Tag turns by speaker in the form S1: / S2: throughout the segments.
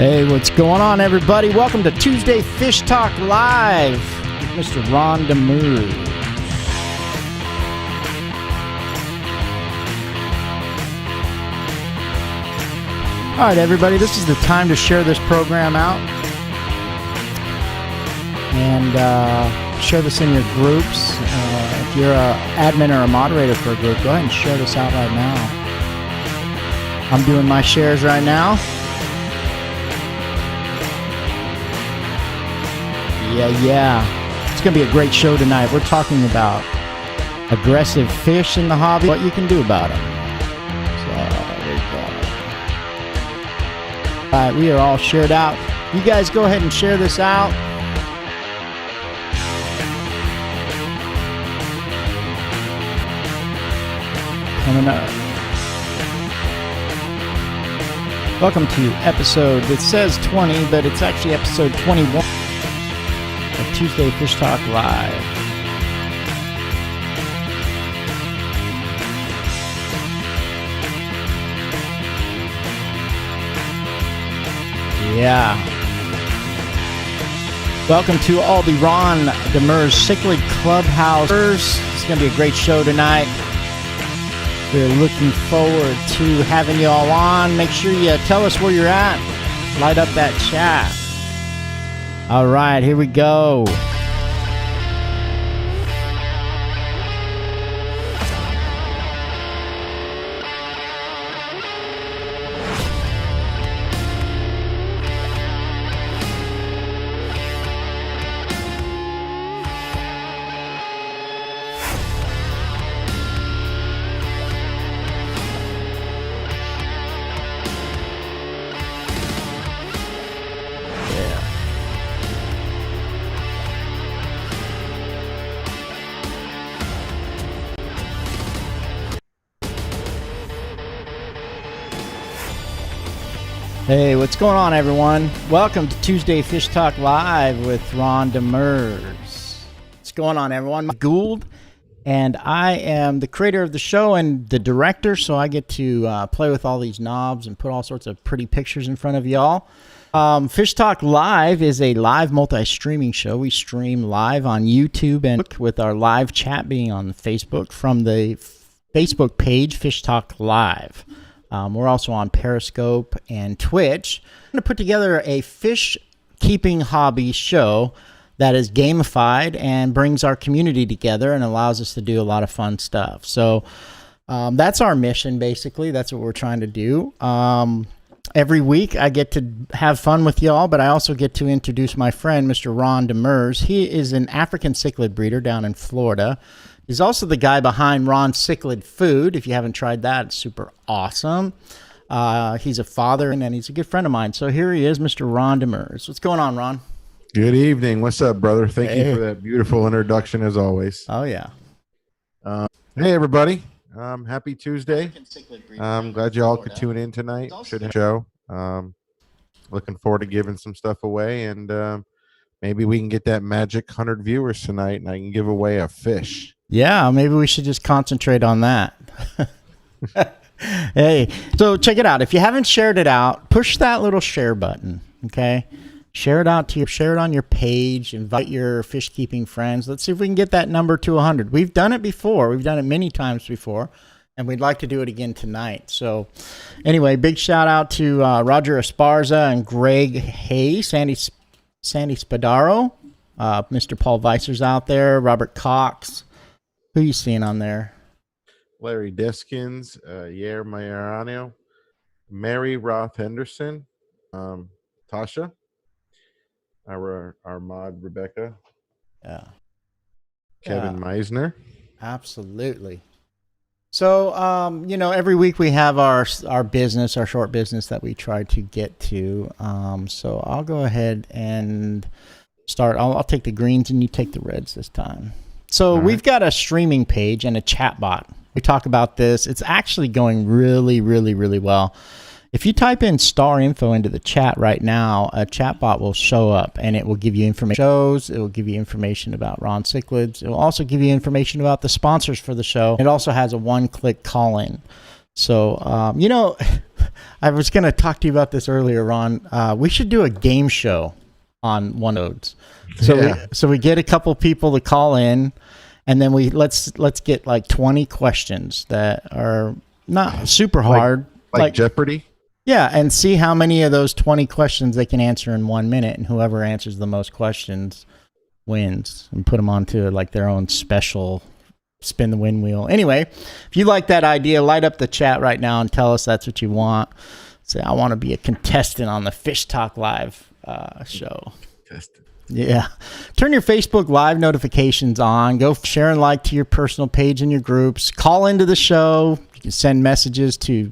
S1: Hey, what's going on, everybody? Welcome to Tuesday Fish Talk Live with Mr. Ron Demers. All right, everybody, this is the time to share this program out and share this in your groups. If you're an admin or a moderator for a group, go ahead and share this out right now. I'm doing my shares right now. Yeah. It's going to be a great show tonight. We're talking about aggressive fish in the hobby, what you can do about them. So, there you go. All right, we are all shared out. You guys go ahead and share this out. Coming up. Welcome to episode, it says 20, but it's actually episode 21. Tuesday Fish Talk Live. Yeah. Welcome to all the Ron Demers Cichlid Clubhouse. It's going to be a great show tonight. We're looking forward to having you all on. Make sure you tell us where you're at. Light up that chat. All right, here we go. Hey, what's going on, everyone? Welcome to Tuesday Fish Talk Live with Ron Demers. What's going on, everyone? I'm GOULD, and I am the creator of the show and the director, so I get to play with all these knobs and put all sorts of pretty pictures in front of y'all. Fish Talk Live is a live multi-streaming show. We stream live on YouTube and with our live chat being on Facebook from the Facebook page Fish Talk Live. We're also on Periscope and Twitch. I'm going to put together a fish keeping hobby show that is gamified and brings our community together and allows us to do a lot of fun stuff. So that's our mission, basically. That's what we're trying to do. Every week I get to have fun with y'all, but I also get to introduce my friend, Mr. Ron Demers. He is an African cichlid breeder down in Florida. He's also the guy behind Ron's Cichlid Food. If you haven't tried that, it's super awesome. He's a father, and he's a good friend of mine. So here he is, Mr. Ron Demers. What's going on, Ron?
S2: Good evening. What's up, brother? Thank you for that beautiful introduction, as always.
S1: Oh, yeah.
S2: Hey, everybody. Happy Tuesday. I'm glad you all could tune in tonight. Should have a show. Looking forward to giving some stuff away, and maybe we can get that magic 100 viewers tonight, and I can give away a fish.
S1: Yeah, maybe we should just concentrate on that. Hey, so check it out. If you haven't shared it out, push that little share button, okay? Share it out share it on your page, invite your fish keeping friends. Let's see if we can get that number to 100. We've done it before. We've done it many times before, and we'd like to do it again tonight. So anyway, big shout out to Roger Esparza and Greg Hayes, Sandy Spadaro, Mr. Paul Weiser's out there, Robert Cox. Who are you seeing on there?
S2: Larry Deskins, Yair Mayorano, Mary Roth Henderson, Tasha, our mod Rebecca, Kevin Meisner.
S1: Absolutely. So, every week we have our business, our short business that we try to get to. So I'll go ahead and start. I'll take the greens and you take the reds this time. So we've got a streaming page and a chat bot. We talk about this. It's actually going really, really, really well. If you type in star info into the chat right now, a chat bot will show up and it will give you information. It will give you information about Ron Cichlids. It will also give you information about the sponsors for the show. It also has a one-click call-in. So, I was going to talk to you about this earlier, Ron. We should do a game show on one of those. So we get a couple people to call in, and then let's get like 20 questions that are not super hard.
S2: Like Jeopardy?
S1: Yeah, and see how many of those 20 questions they can answer in 1 minute, and whoever answers the most questions wins, and put them onto like their own special spin the win wheel. Anyway, if you like that idea, light up the chat right now and tell us that's what you want. Say, I want to be a contestant on the Fish Talk Live show. Yeah. Turn your Facebook Live notifications on. Go share and like to your personal page in your groups. Call into the show. You can send messages to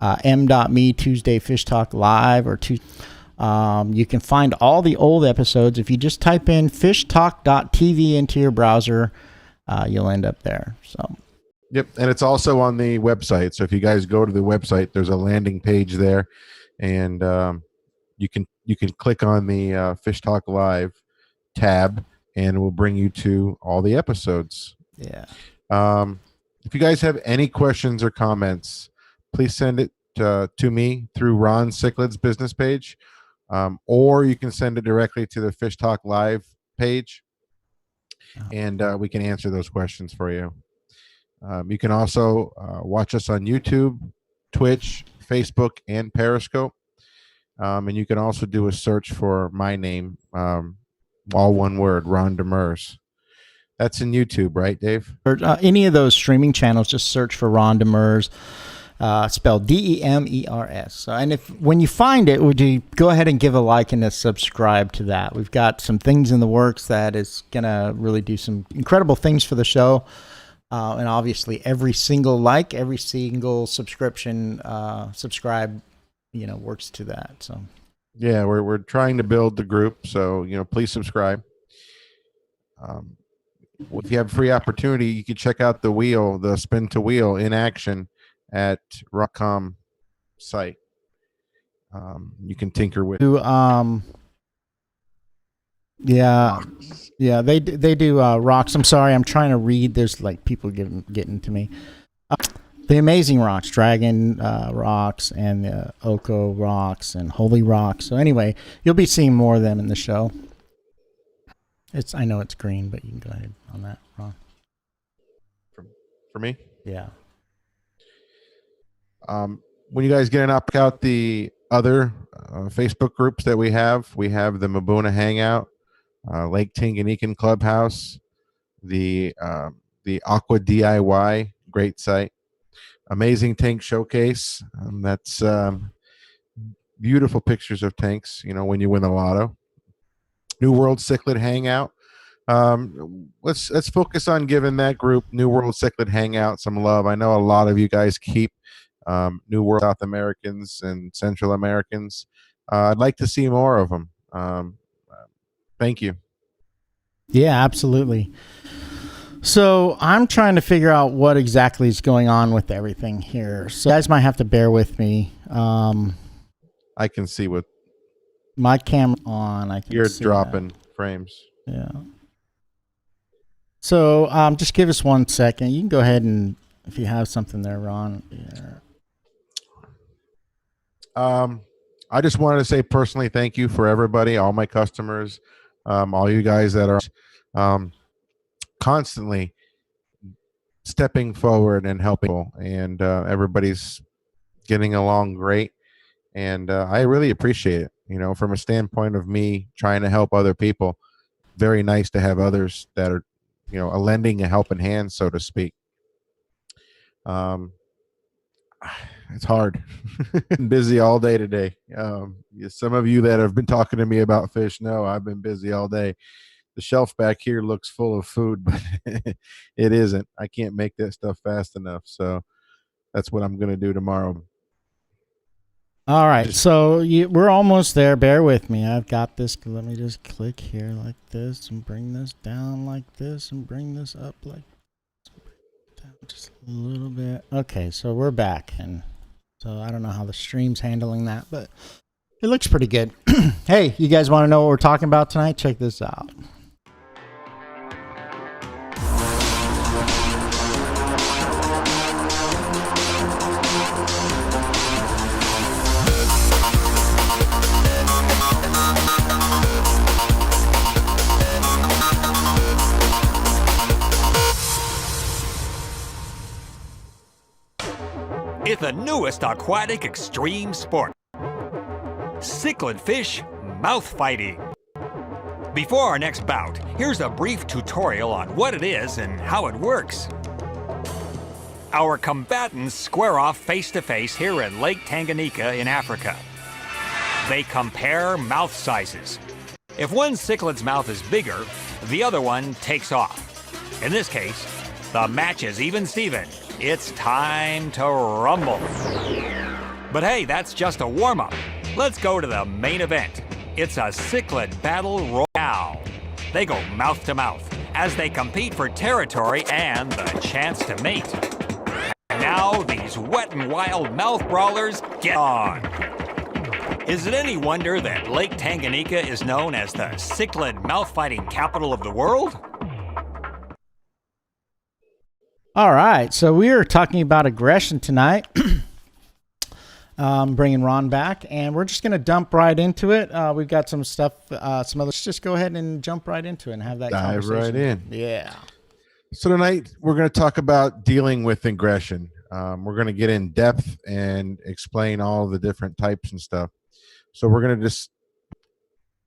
S1: m.me Tuesday Fish Talk Live or you can find all the old episodes. If you just type in fishtalk.tv into your browser, you'll end up there. So,
S2: yep, and it's also on the website. So if you guys go to the website, there's a landing page there, and you can click on the Fish Talk Live tab, and it will bring you to all the episodes.
S1: Yeah.
S2: If you guys have any questions or comments, please send it to me through Ron Cichlids' business page, or you can send it directly to the Fish Talk Live page, and we can answer those questions for you. You can also watch us on YouTube, Twitch, Facebook, and Periscope. And you can also do a search for my name, all one word, Ron Demers. That's in YouTube, right, Dave?
S1: Or any of those streaming channels, just search for Ron Demers, spelled Demers. So, and when you find it, would you go ahead and give a like and a subscribe to that? We've got some things in the works that is going to really do some incredible things for the show. And obviously, every single like, every single subscription, subscribe, works to that. So,
S2: yeah, we're trying to build the group. So, please subscribe. If you have free opportunity, you can check out the spin to wheel in action at Rockcom site. You can tinker with.
S1: Yeah, they do rocks. I'm sorry, I'm trying to read. There's like people getting to me. The amazing rocks, dragon rocks, and the Oko rocks, and holy rocks. So anyway, you'll be seeing more of them in the show. I know it's green, but you can go ahead on that, Ron.
S2: For me?
S1: Yeah.
S2: When you guys get an up out the other Facebook groups that we have the Mabuna Hangout, Lake Tinganican Clubhouse, the Aqua DIY, great site, Amazing Tank Showcase. That's beautiful pictures of tanks, when you win the lotto. New World Cichlid Hangout. Let's focus on giving that group, New World Cichlid Hangout, some love. I know a lot of you guys keep New World South Americans and Central Americans. I'd like to see more of them. Thank you.
S1: Yeah, absolutely. So I'm trying to figure out what exactly is going on with everything here. So you guys might have to bear with me.
S2: I can see what
S1: my camera on. I can
S2: you're
S1: see
S2: dropping
S1: that.
S2: Frames.
S1: Yeah. So just give us 1 second. You can go ahead and if you have something there, Ron. Yeah.
S2: I just wanted to say personally thank you for everybody, all my customers, all you guys that are constantly stepping forward and helping, and everybody's getting along great, and I really appreciate it. From a standpoint of me trying to help other people, very nice to have others that are, lending a helping hand, so to speak. It's hard. Busy all day today. Some of you that have been talking to me about fish know I've been busy all day. The shelf back here looks full of food, but it isn't. I can't make that stuff fast enough. So that's what I'm going to do tomorrow.
S1: All right. So we're almost there. Bear with me. I've got this. Let me just click here like this and bring this down like this and bring this up like down just a little bit. Okay. So we're back. And so I don't know how the stream's handling that, but it looks pretty good. Hey, you guys want to know what we're talking about tonight? Check this out.
S3: It's the newest aquatic extreme sport. Cichlid fish mouth fighting. Before our next bout, here's a brief tutorial on what it is and how it works. Our combatants square off face-to-face here in Lake Tanganyika in Africa. They compare mouth sizes. If one cichlid's mouth is bigger, the other one takes off. In this case, the match is even Steven. It's time to rumble. But hey, that's just a warm-up. Let's go to the main event. It's a cichlid battle royale. They go mouth to mouth as they compete for territory and the chance to mate. And now these wet and wild mouth brawlers get on. Is it any wonder that Lake Tanganyika is known as the cichlid mouth-fighting capital of the world?
S1: All right, so we are talking about aggression tonight. Bringing Ron back, and we're just going to dump right into it. We've got some stuff, some other. Let's just go ahead and jump right into it and have that
S2: Dive
S1: conversation.
S2: right in.
S1: Yeah.
S2: So tonight we're going to talk about dealing with aggression. We're going to get in depth and explain all the different types and stuff. So we're going to just,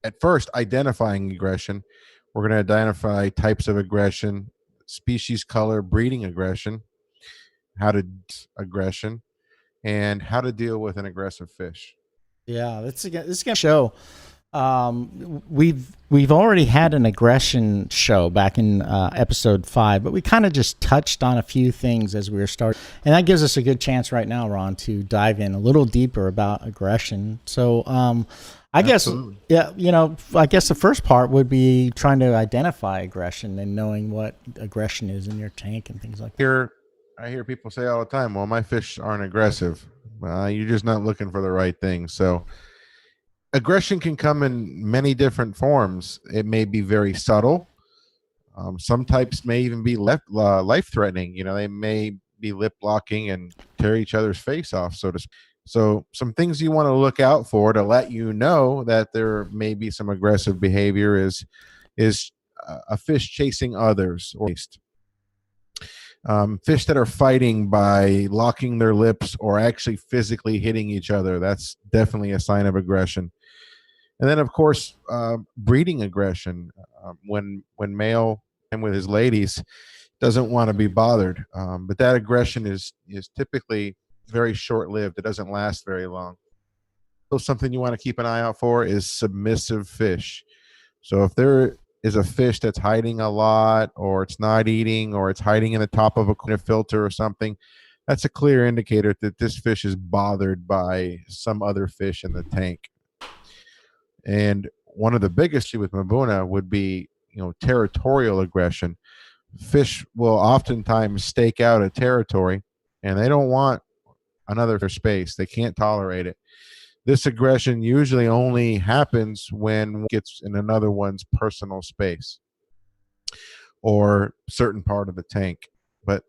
S2: at first, identifying aggression. We're going to identify types of aggression, species, color, breeding aggression, how to aggression, and how to deal with an aggressive fish.
S1: Yeah, this is gonna show. We've already had an aggression show back in episode 5, but we kind of just touched on a few things as we were starting, and that gives us a good chance right now, Ron, to dive in a little deeper about aggression. So, I
S2: Absolutely.
S1: guess, yeah, I guess the first part would be trying to identify aggression and knowing what aggression is in your tank and things like that.
S2: I hear people say all the time, well, my fish aren't aggressive. You're just not looking for the right thing. So aggression can come in many different forms. It may be very subtle. Some types may even be life-threatening. They may be lip locking and tear each other's face off, so to speak. So some things you want to look out for to let you know that there may be some aggressive behavior is a fish chasing others, or fish that are fighting by locking their lips or actually physically hitting each other. That's definitely a sign of aggression. And then, of course, breeding aggression. When male and with his ladies doesn't want to be bothered. But that aggression is typically very short-lived. It doesn't last very long. So something you want to keep an eye out for is submissive fish. So if there is a fish that's hiding a lot, or it's not eating, or it's hiding in the top of a filter or something, that's a clear indicator that this fish is bothered by some other fish in the tank. And one of the biggest issues with Mbuna would be, territorial aggression. Fish will oftentimes stake out a territory, and they don't want another space. They can't tolerate it. This aggression usually only happens when one gets in another one's personal space or certain part of the tank, but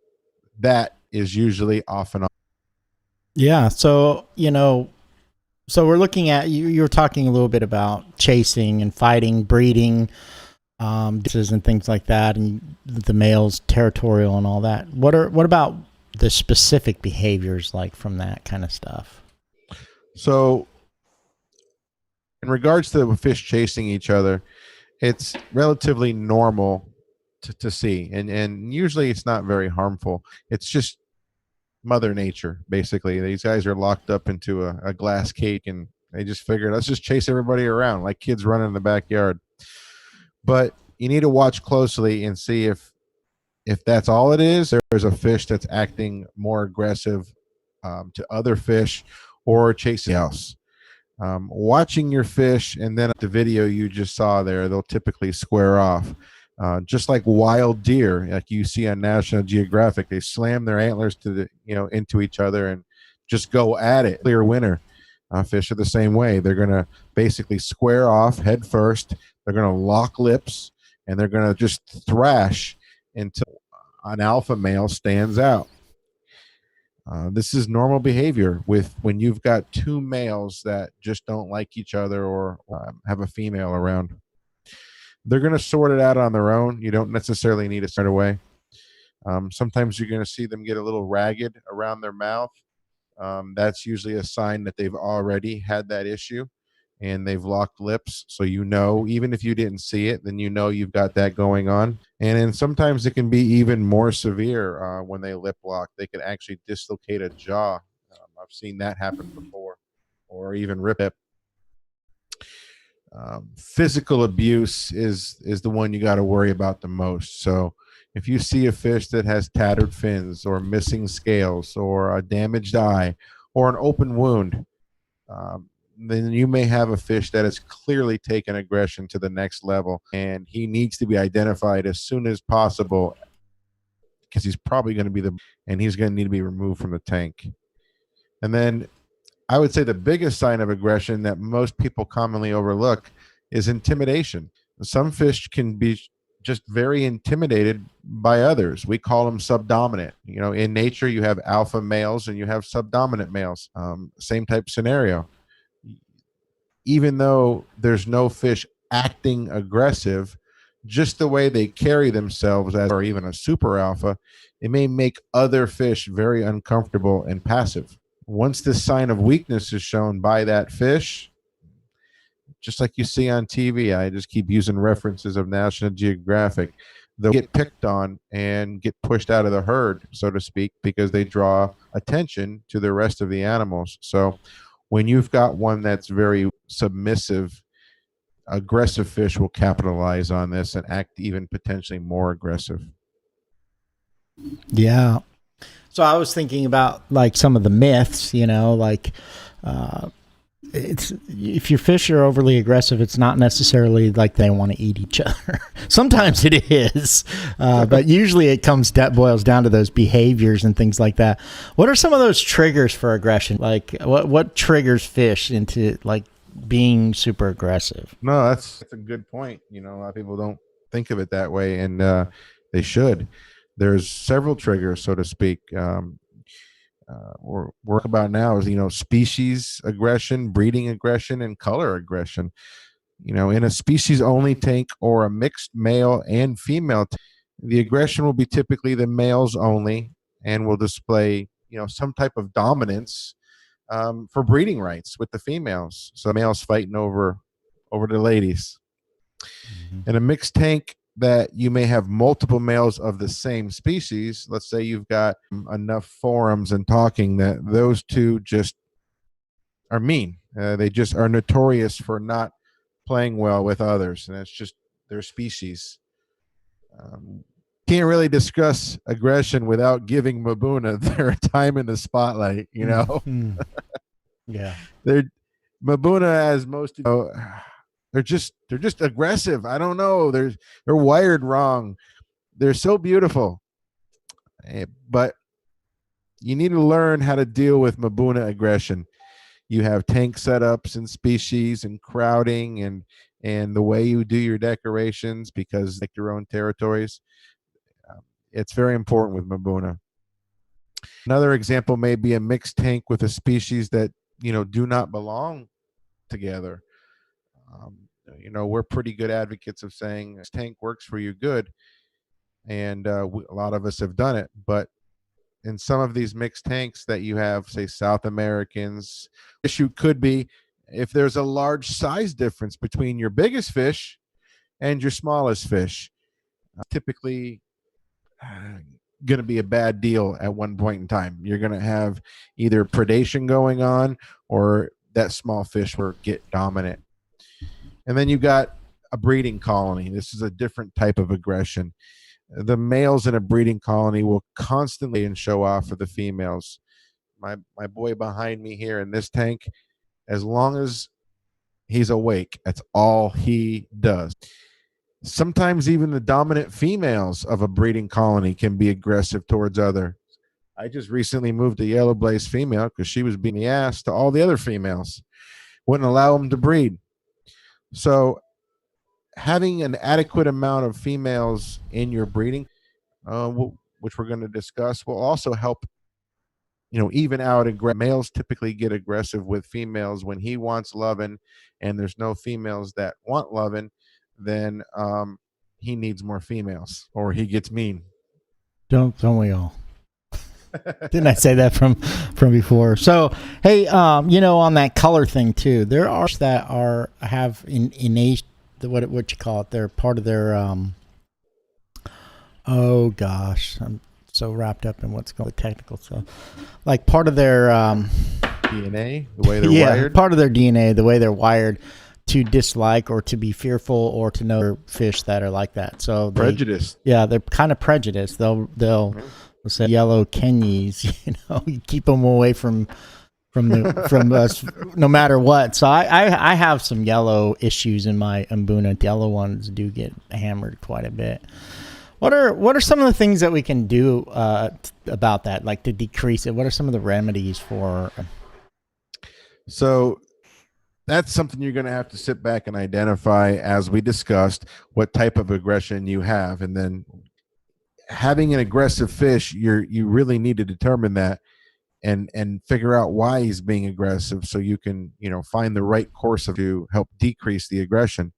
S2: that is usually off and on.
S1: Yeah. So, so we're looking at, you were talking a little bit about chasing and fighting, breeding, and things like that, and the male's territorial and all that. What about the specific behaviors like from that kind of stuff?
S2: So in regards to fish chasing each other, it's relatively normal to see, and usually it's not very harmful. It's just Mother Nature, basically. These guys are locked up into a glass cake, and they just figured, let's just chase everybody around like kids running in the backyard. But you need to watch closely and see if that's all it is. There's a fish that's acting more aggressive to other fish or chasing else. Watching your fish, and then the video you just saw there, they'll typically square off. Just like wild deer, like you see on National Geographic, they slam their antlers to into each other and just go at it. Clear winner. Fish are the same way. They're going to basically square off head first. They're going to lock lips, and they're going to just thrash until an alpha male stands out. This is normal behavior when you've got two males that just don't like each other or have a female around. They're going to sort it out on their own. You don't necessarily need to start away. Sometimes you're going to see them get a little ragged around their mouth. That's usually a sign that they've already had that issue and they've locked lips. So, even if you didn't see it, then you've got that going on. And then sometimes it can be even more severe when they lip lock. They can actually dislocate a jaw. I've seen that happen before, or even rip it. Physical abuse is the one you got to worry about the most. So if you see a fish that has tattered fins or missing scales or a damaged eye or an open wound, then you may have a fish that has clearly taken aggression to the next level, and he needs to be identified as soon as possible, because he's probably going to be and he's going to need to be removed from the tank. And then I would say the biggest sign of aggression that most people commonly overlook is intimidation. Some fish can be just very intimidated by others. We call them subdominant. In nature, you have alpha males and you have subdominant males. Same type scenario. Even though there's no fish acting aggressive, just the way they carry themselves or even a super alpha, it may make other fish very uncomfortable and passive. Once this sign of weakness is shown by that fish, just like you see on TV, I just keep using references of National Geographic, they'll get picked on and get pushed out of the herd, so to speak, because they draw attention to the rest of the animals. So when you've got one that's very submissive, aggressive fish will capitalize on this and act even potentially more aggressive.
S1: Yeah. So I was thinking about like some of the myths, it's if your fish are overly aggressive, it's not necessarily like they want to eat each other. Sometimes it is, but usually it boils down to those behaviors and things like that. What are some of those triggers for aggression? Like what triggers fish into like being super aggressive?
S2: No, that's a good point. A lot of people don't think of it that way, and they should. There's several triggers, so to speak. We're working about now is species aggression, breeding aggression, and color aggression. In a species only tank or a mixed male and female tank, the aggression will be typically the males only and will display some type of dominance for breeding rights with the females. So males fighting over the ladies. Mm-hmm. In a mixed tank that you may have multiple males of the same species, let's say you've got enough forums and talking that those two just are mean. They just are notorious for not playing well with others, and it's just their species. Can't really discuss aggression without giving Mabuna their time in the spotlight,
S1: Mm-hmm. Yeah.
S2: Mabuna, as most they're just aggressive. I don't know. They're wired wrong. They're so beautiful, but you need to learn how to deal with Mabuna aggression. You have tank setups and species and crowding and the way you do your decorations, because like your own territories. It's very important with Mabuna. Another example may be a mixed tank with a species that do not belong together. We're pretty good advocates of saying this tank works for you good, and a lot of us have done it. But in some of these mixed tanks that you have, say South Americans, issue could be if there's a large size difference between your biggest fish and your smallest fish. Typically going to be a bad deal at one point in time. You're going to have either predation going on or that small fish will get dominant. And then you've got a breeding colony. This is a different type of aggression. The males in a breeding colony will constantly show off for the females. My boy behind me here in this tank, as long as he's awake, that's all he does. Sometimes even the dominant females of a breeding colony can be aggressive towards other. I just recently moved a yellow blaze female because she was being the ass to all the other females. Wouldn't allow them to breed. So having an adequate amount of females in your breeding, which we're going to discuss, will also help even out. Males typically get aggressive with females when he wants loving and there's no females that want loving. Then he needs more females or he gets mean.
S1: Don't we all? Didn't I say that from before? So, hey, on that color thing too, there are that have innate, what you call it? They're part of their oh gosh, I'm so wrapped up in what's called technical stuff. Like part of their
S2: DNA, the way they're wired.
S1: Part of their DNA, the way they're wired to dislike or to be fearful or to know fish that are like that. So
S2: Prejudiced.
S1: Yeah, they're kind of prejudiced. They'll say yellow Kenyes, you keep them away from us no matter what. So I have some yellow issues in my Mbuna. Yellow ones do get hammered quite a bit. What are some of the things that we can do about that, like to decrease it? What are some of the remedies for?
S2: So that's something you're going to have to sit back and identify, as we discussed, what type of aggression you have. And then having an aggressive fish, you really need to determine that and figure out why he's being aggressive, so you can, find the right course to help decrease the aggression.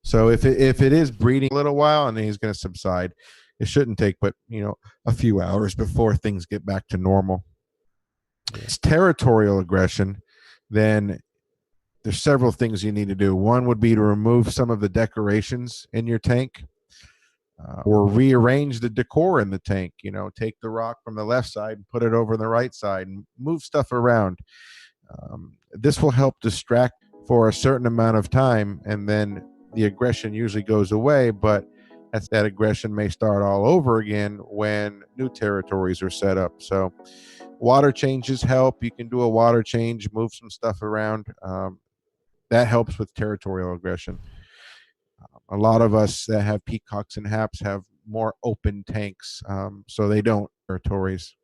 S2: So if it is breeding a little while and he's going to subside, it shouldn't take but, a few hours before things get back to normal. It's territorial aggression, then there's several things you need to do. One would be to remove some of the decorations in your tank, or rearrange the decor in the tank. Take the rock from the left side and put it over on the right side and move stuff around. This will help distract for a certain amount of time, and then the aggression usually goes away, but that aggression may start all over again when new territories are set up. So water changes help. You can do a water change, move some stuff around. That helps with territorial aggression. A lot of us that have peacocks and haps have more open tanks, so they don't territories.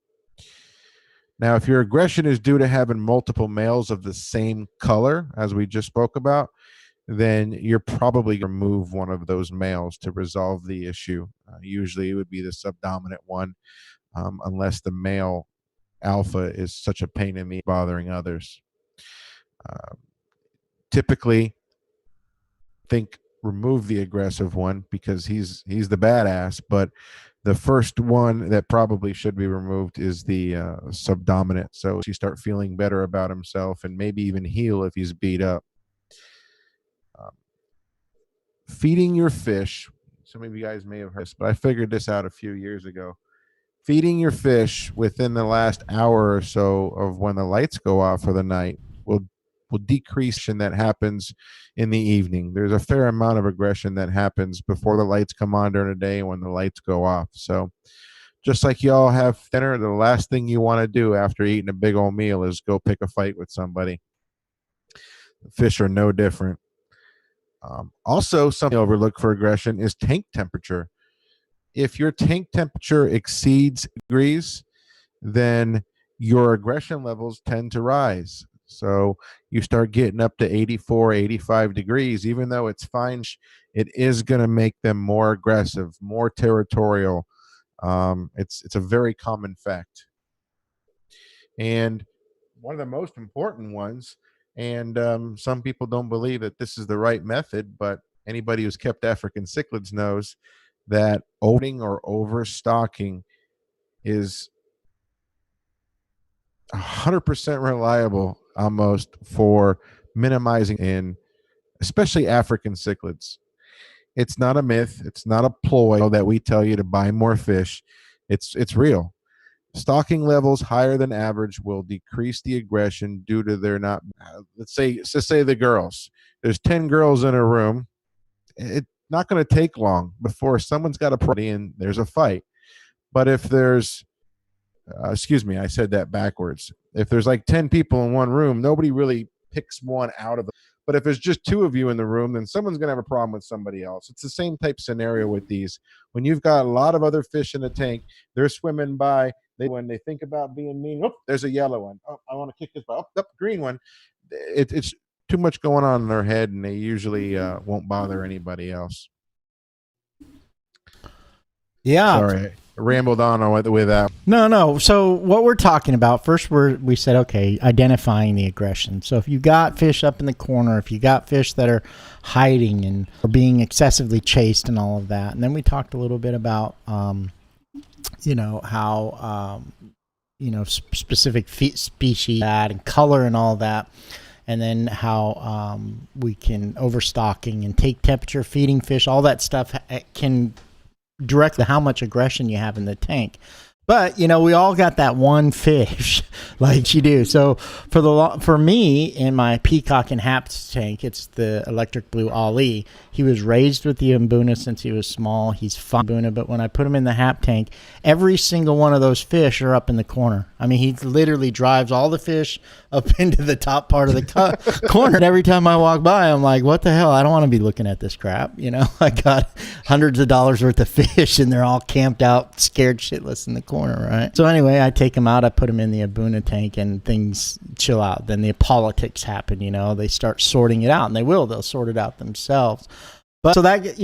S2: Now, if your aggression is due to having multiple males of the same color, as we just spoke about, then you're probably going to remove one of those males to resolve the issue. Usually it would be the subdominant one, unless the male alpha is such a pain in the bothering others. Typically, remove the aggressive one because he's the badass, but the first one that probably should be removed is the subdominant. So you start feeling better about himself and maybe even heal if he's beat up. Feeding your fish. Some of you guys may have heard this, but I figured this out a few years ago. Feeding your fish within the last hour or so of when the lights go off for the night will decrease that happens in the evening. There's a fair amount of aggression that happens before the lights come on during the day and when the lights go off. So just like y'all have dinner, the last thing you want to do after eating a big old meal is go pick a fight with somebody. Fish are no different. Also, something overlooked for aggression is tank temperature. If your tank temperature exceeds degrees, then your aggression levels tend to rise. So you start getting up to 84, 85 degrees, even though it's fine, it is going to make them more aggressive, more territorial. It's a very common fact. And one of the most important ones, and some people don't believe that this is the right method, but anybody who's kept African cichlids knows that opening or overstocking is 100% reliable almost for minimizing in especially African cichlids. It's not a myth. It's not a ploy that we tell you to buy more fish. It's real. Stocking levels higher than average will decrease the aggression due to their not, let's say the girls. There's 10 girls in a room. It's not going to take long before someone's got a party and there's a fight. But if there's, excuse me, I said that backwards. If there's like 10 people in one room, nobody really picks one out of the. But if there's just 2 of you in the room, then someone's going to have a problem with somebody else. It's the same type scenario with these. When you've got a lot of other fish in the tank, they're swimming by. When they think about being mean, oh, there's a yellow one. Oh, I want to kick this ball. Oh, green one. It's too much going on in their head, and they usually won't bother anybody else.
S1: Yeah.
S2: Sorry, I rambled on with that.
S1: No. So what we're talking about, first we said, okay, identifying the aggression. So if you got fish up in the corner, if you got fish that are hiding and are being excessively chased and all of that. And then we talked a little bit about, how specific species and color and all that. And then how we can overstocking and take temperature, feeding fish, all that stuff can direct how much aggression you have in the tank. But, we all got that one fish like you do. So for me in my peacock and haps tank, it's the electric blue Ali. He was raised with the Mbuna since he was small. He's fun Mbuna, but when I put him in the hap tank, every single one of those fish are up in the corner. I mean, he literally drives all the fish up into the top part of the corner. And every time I walk by, I'm like, what the hell? I don't want to be looking at this crap. I got hundreds of dollars worth of fish and they're all camped out, scared shitless in the corner, right? So anyway, I take them out, I put them in the Mbuna tank and things chill out. Then the politics happen, they start sorting it out, and they'll sort it out themselves. But so that,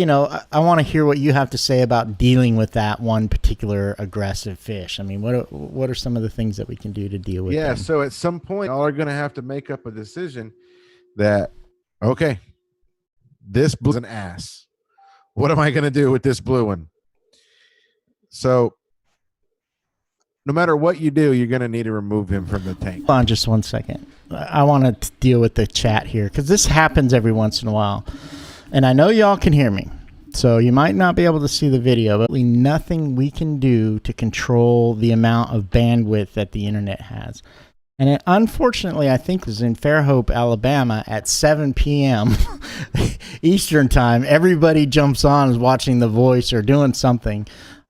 S1: I want to hear what you have to say about dealing with that one particular aggressive fish. I mean, what are some of the things that we can do to deal with them?
S2: So at some point, y'all are going to have to make up a decision that, okay, this blue's an ass. What am I going to do with this blue one? So no matter what you do, you're going to need to remove him from the tank.
S1: Hold on just one second. I want to deal with the chat here because this happens every once in a while. And I know y'all can hear me, so you might not be able to see the video, but nothing we can do to control the amount of bandwidth that the internet has. And unfortunately, I think it was in Fairhope, Alabama at 7 p.m. Eastern time. Everybody jumps on, is watching The Voice or doing something.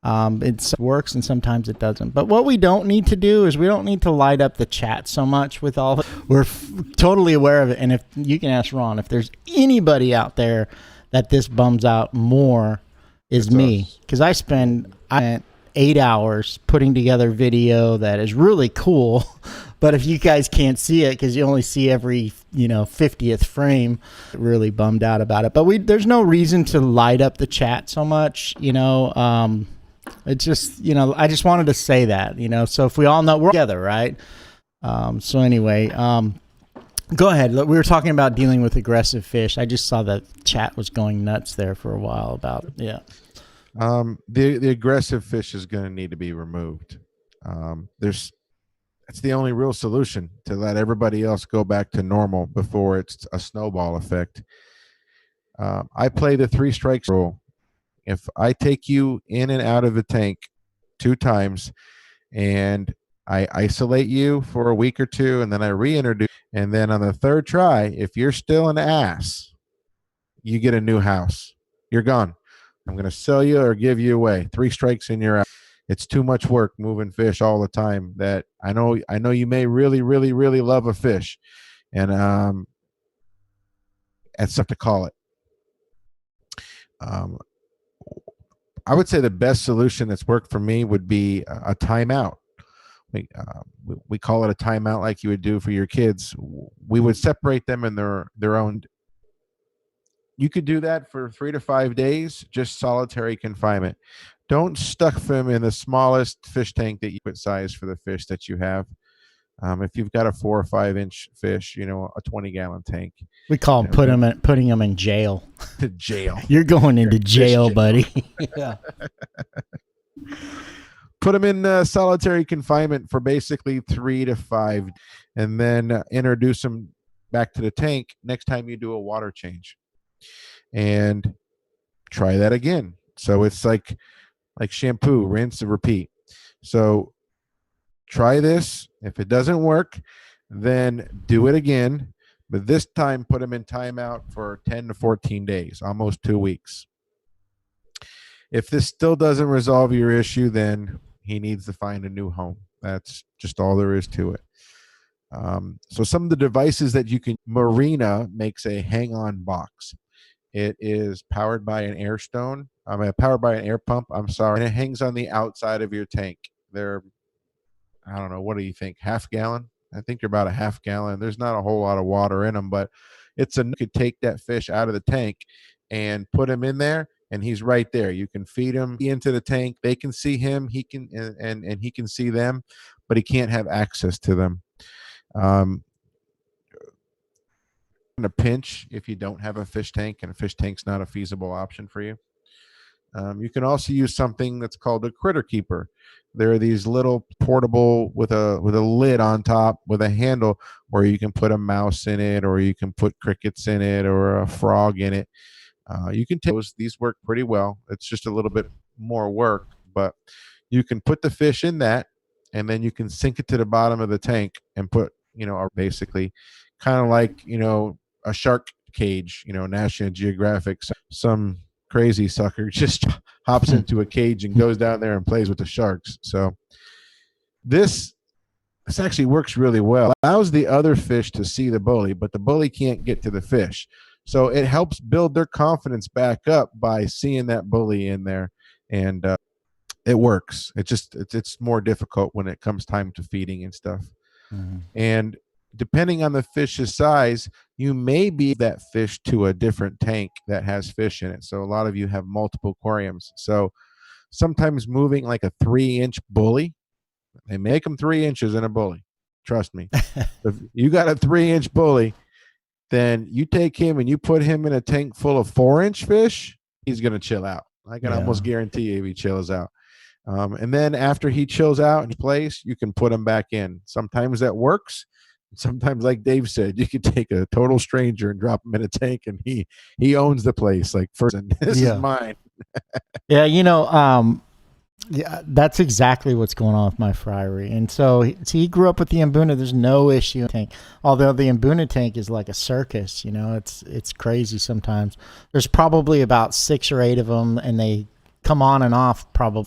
S1: It works and sometimes it doesn't. But what we don't need to do is we don't need to light up the chat so much with all. We're totally aware of it. And if you can ask Ron, if there's anybody out there that this bums out more, is me. Because I spent 8 hours putting together video that is really cool. But if you guys can't see it because you only see every 50th frame, really bummed out about it. But there's no reason to light up the chat so much. It's just, I just wanted to say that, so if we all know we're together, right? So anyway, go ahead. We were talking about dealing with aggressive fish. I just saw that chat was going nuts there for a while about, yeah.
S2: The aggressive fish is going to need to be removed. That's the only real solution to let everybody else go back to normal before it's a snowball effect. I play the 3 strikes rule. If I take you in and out of the tank 2 times and I isolate you for a week or 2 and then I reintroduce, and then on the 3rd try, if you're still an ass, you get a new house. You're gone. I'm going to sell you or give you away. 3 strikes and you're out. It's too much work moving fish all the time. That I know you may really, really, really love a fish, and that's stuff to call it. I would say the best solution that's worked for me would be a timeout. We call it a timeout like you would do for your kids. We would separate them in their own. You could do that for 3 to 5 days, just solitary confinement. Don't stuff them in the smallest fish tank that you put size for the fish that you have. If you've got a 4 or 5 inch fish, a 20-gallon tank.
S1: We call them putting them in jail.
S2: To jail.
S1: You're going into jail, buddy. Yeah.
S2: Put them in solitary confinement for basically 3 to 5, and then introduce them back to the tank next time you do a water change, and try that again. So it's like shampoo, rinse and repeat. So try this. If it doesn't work, then do it again. But this time, put him in timeout for 10 to 14 days, almost 2 weeks. If this still doesn't resolve your issue, then he needs to find a new home. That's just all there is to it. So some of the devices that you can, Marina makes a hang-on box. It is powered by an air stone. Powered by an air pump. I'm sorry. And it hangs on the outside of your tank. They're, I don't know, what do you think? Half gallon? I think they're about a half gallon. There's not a whole lot of water in them, but you could take that fish out of the tank and put him in there, and he's right there. You can feed him into the tank. They can see him. He can, and he can see them, but he can't have access to them. In a pinch, if you don't have a fish tank and a fish tank's not a feasible option for you, You can also use something that's called a critter keeper. There are these little portable with a lid on top with a handle where you can put a mouse in it, or you can put crickets in it, or a frog in it. You can take those. These work pretty well. It's just a little bit more work, but you can put the fish in that, and then you can sink it to the bottom of the tank and put, basically kind of like, a shark cage, National Geographic. Some crazy sucker just hops into a cage and goes down there and plays with the sharks. So this actually works really well. It allows the other fish to see the bully, but the bully can't get to the fish. So it helps build their confidence back up by seeing that bully in there, and it works. It's more difficult when it comes time to feeding and stuff. Mm-hmm. And depending on the fish's size, you may be that fish to a different tank that has fish in it. So a lot of you have multiple aquariums. So sometimes moving like a 3-inch bully, they make them 3 inches in a bully. Trust me. If you got a 3-inch bully, then you take him and you put him in a tank full of 4-inch fish, he's going to chill out. I can almost guarantee you if he chills out. And then after he chills out in place, you can put him back in. Sometimes that works. Sometimes, like Dave said, you could take a total stranger and drop him in a tank, and he owns the place. Like, first, this is mine.
S1: Yeah, that's exactly what's going on with my fryery. And so he grew up with the Mbuna. There's no issue in the tank. Although the Mbuna tank is like a circus, it's crazy sometimes. There's probably about 6 or 8 of them, and they come on and off probably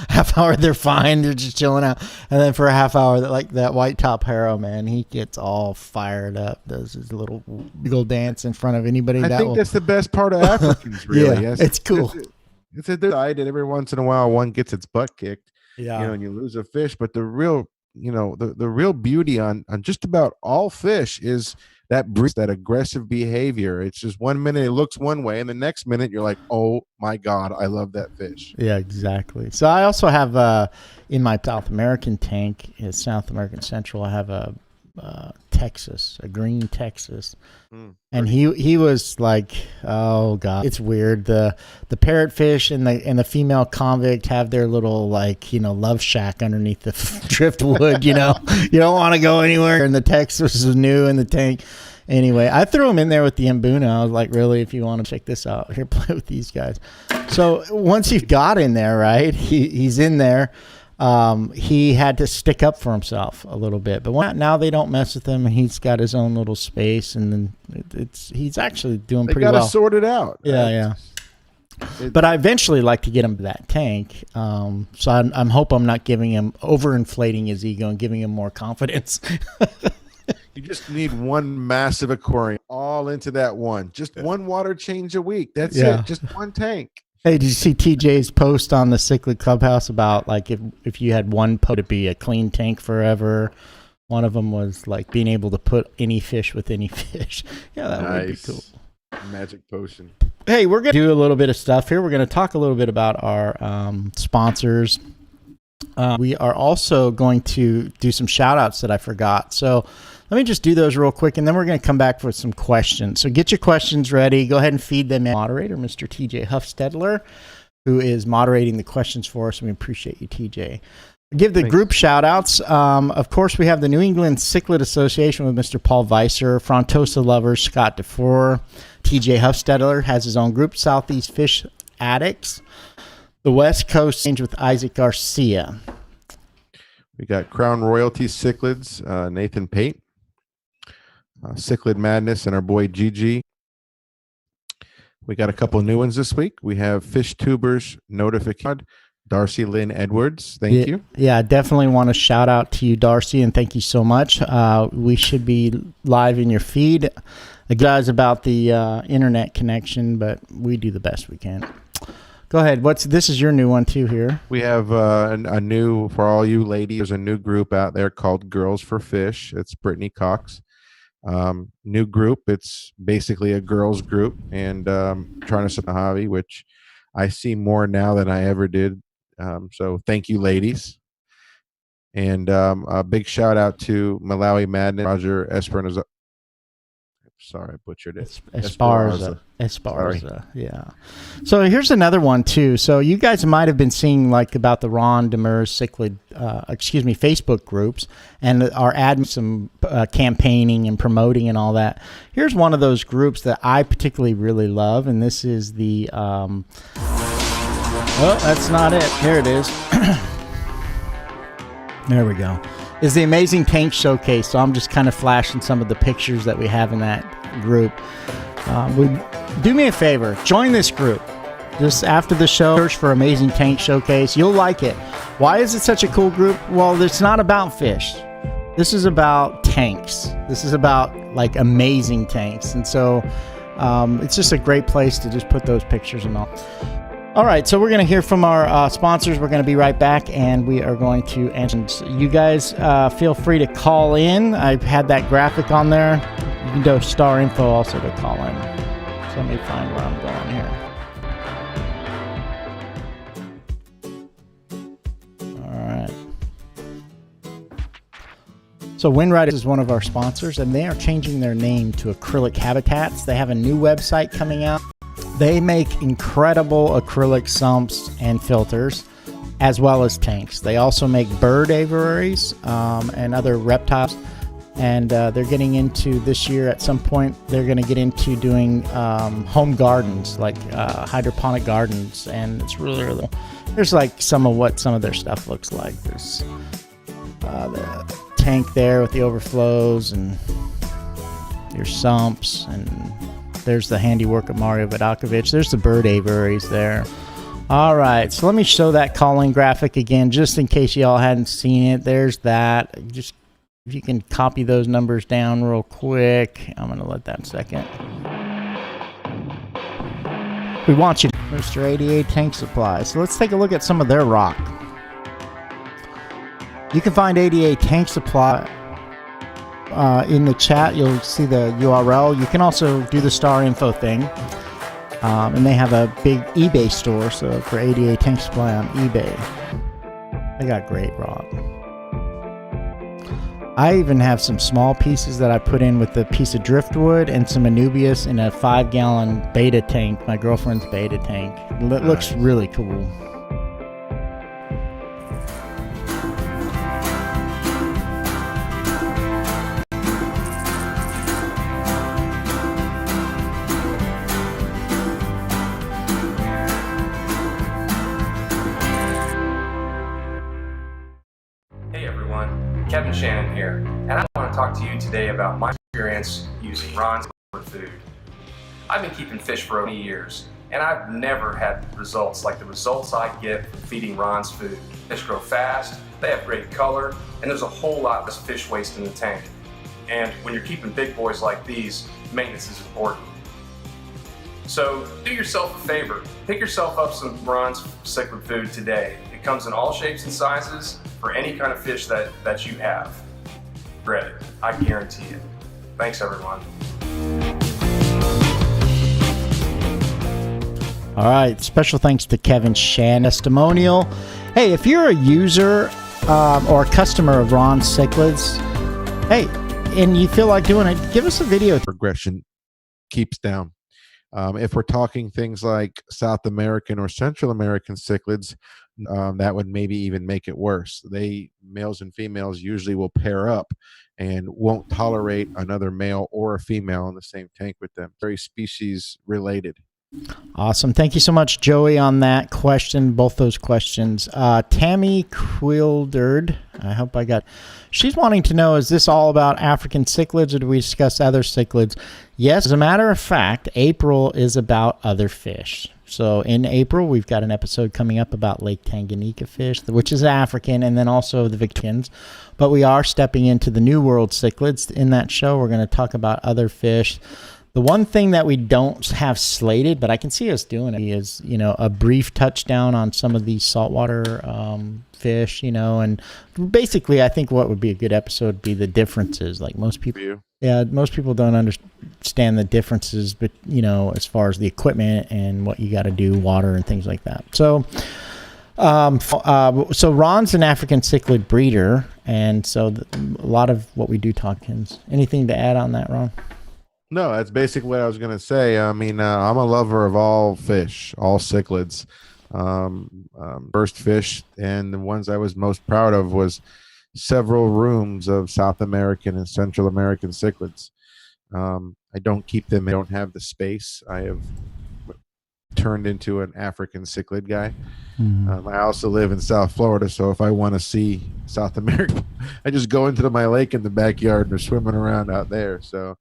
S1: half hour they're fine, they're just chilling out, and then for a half hour, like that white top harrow, man, he gets all fired up, does his little dance in front of anybody.
S2: I think that's the best part of Africans, really.
S1: Yeah, it's cool.
S2: It's a side, and every once in a while one gets its butt kicked,
S1: yeah,
S2: and you lose a fish. But the real, the real beauty on just about all fish is that aggressive behavior. It's just 1 minute it looks one way, and the next minute you're like, oh my God, I love that fish.
S1: Yeah, exactly. So I also have in my South American tank, South American Central, I have a green Texas, and he was like, oh God, it's weird. The parrotfish and the female convict have their little love shack underneath the driftwood. You don't want to go anywhere. And the Texas was new in the tank. Anyway, I threw him in there with the Mbuna. I was like, really, if you want to check this out, here, play with these guys. So once he got in there, right, he's in there. He had to stick up for himself a little bit, but now they don't mess with him. He's got his own little space, and then he's actually doing pretty well.
S2: They got to sort it out.
S1: Yeah. But I eventually like to get him to that tank. So I'm hope I'm not overinflating his ego and giving him more confidence.
S2: You just need one massive aquarium all into that one. Just one water change a week. That's it. Just one tank.
S1: Hey, did you see TJ's post on the Cichlid Clubhouse about if you had one to be a clean tank forever? One of them was like being able to put any fish with any fish. Yeah, that would be cool.
S2: Magic potion.
S1: Hey, we're going to do a little bit of stuff here. We're going to talk a little bit about our sponsors. We are also going to do some shout outs that I forgot. So let me just do those real quick, and then we're going to come back with some questions. So get your questions ready. Go ahead and feed them in. Moderator, Mr. TJ Huffstedler, who is moderating the questions for us. We appreciate you, TJ. Give the group shout outs. Of course, we have the New England Cichlid Association with Mr. Paul Weiser, Frontosa Lovers, Scott DeFore. TJ Huffstedler has his own group, Southeast Fish Addicts. The West Coast Range with Isaac Garcia.
S2: We got Crown Royalty Cichlids, Nathan Pate. Cichlid Madness and our boy Gigi. We got a couple new ones this week. We have Fish Tubers Notification, Darcy Lynn Edwards. Thank you.
S1: Yeah, I definitely want to shout out to you, Darcy, and thank you so much. We should be live in your feed. Guys, about the internet connection, but we do the best we can. Go ahead. This is your new one too here.
S2: We have a new, for all you ladies, there's a new group out there called Girls for Fish. It's Brittany Cox. New group. It's basically a girls group, and trying to set the hobby, which I see more now than I ever did. So thank you, ladies. And a big shout out to Malawi Madness, Roger Esperanza. Sorry, I butchered it.
S1: Esparza. Yeah. So here's another one too. So you guys might have been seeing like about the Ron Demers Cichlid, Facebook groups, and are adding some campaigning and promoting and all that. Here's one of those groups that I particularly really love, and this is the. Oh, that's not it. There it is. There we go. Is the Amazing Tank Showcase. So I'm just kind of flashing some of the pictures that we have in that group. Do me a favor, join this group. Just after the show, search for Amazing Tank Showcase. You'll like it. Why is it such a cool group? Well, it's not about fish. This is about tanks. This is about like amazing tanks. And so it's just a great place to just put those pictures and all. All right, so we're going to hear from our sponsors. We're going to be right back, and we are going to answer. You guys feel free to call in. I've had that graphic on there. You can do star info also to call in. So let me find where I'm going here. All right. So Windride is one of our sponsors, and they are changing their name to Acrylic Habitats. They have a new website coming out. They make incredible acrylic sumps and filters, as well as tanks. They also make bird aviaries and other reptiles. And they're getting into this year at some point, they're going to get into doing home gardens, like hydroponic gardens. And it's really, really, there's like some of their stuff looks like. There's the tank there with the overflows and your sumps, and there's the handiwork of Mario Vidakovich. There's the bird aviaries there. All right, so let me show that calling graphic again, just in case y'all hadn't seen it. There's that. Just if you can copy those numbers down real quick. I'm going to let that second. We want you to Mr. 88 Tank Supply. So let's take a look at some of their rock. You can find 88 Tank Supply in the chat. You'll see the URL. You can also do the star info thing. And they have a big eBay store, so for 88 Tank Supply on eBay. They got great rock. I even have some small pieces that I put in with a piece of driftwood and some Anubias in a 5-gallon beta tank, my girlfriend's beta tank. It looks really cool.
S4: Kevin Shannon here, and I want to talk to you today about my experience using Ron's food. I've been keeping fish for over 20 years, and I've never had results like the results I get from feeding Ron's food. Fish grow fast, they have great color, and there's a whole lot less fish waste in the tank. And when you're keeping big boys like these, maintenance is important. So do yourself a favor, pick yourself up some Ron's cichlid food today. It comes in all shapes and sizes for any kind of fish that you have. Read it, I guarantee it. Thanks everyone.
S1: All right, special thanks to Kevin Shan. Testimonial. Hey, if you're a user or a customer of Ron's Cichlids, hey, and you feel like doing it, give us a video.
S2: Progression keeps down. If we're talking things like South American or Central American cichlids, that would maybe even make it worse. Males and females usually will pair up and won't tolerate another male or a female in the same tank with them. Very species related.
S1: Awesome. Thank you so much, Joey, on that question, both those questions. Tammy Quilderd, I hope I got, she's wanting to know, is this all about African cichlids or do we discuss other cichlids? Yes, as a matter of fact, April is about other fish. So in April, we've got an episode coming up about Lake Tanganyika fish, which is African, and then also the Victorians. But we are stepping into the New World cichlids in that show. We're going to talk about other fish. The one thing that we don't have slated, but I can see us doing it, is, a brief touchdown on some of these saltwater fish, and basically I think what would be a good episode would be the differences. Like most people, most people don't understand the differences, but as far as the equipment and what you got to do, water and things like that. So, so Ron's an African cichlid breeder, and so a lot of what we do talk. Anything to add on that, Ron?
S2: No, that's basically what I was going to say. I mean, I'm a lover of all fish, all cichlids. First fish, and the ones I was most proud of was several rooms of South American and Central American cichlids. I don't keep them. I don't have the space. I have turned into an African cichlid guy. I also live in South Florida, so if I want to see South America, I just go into my lake in the backyard and they're swimming around out there. So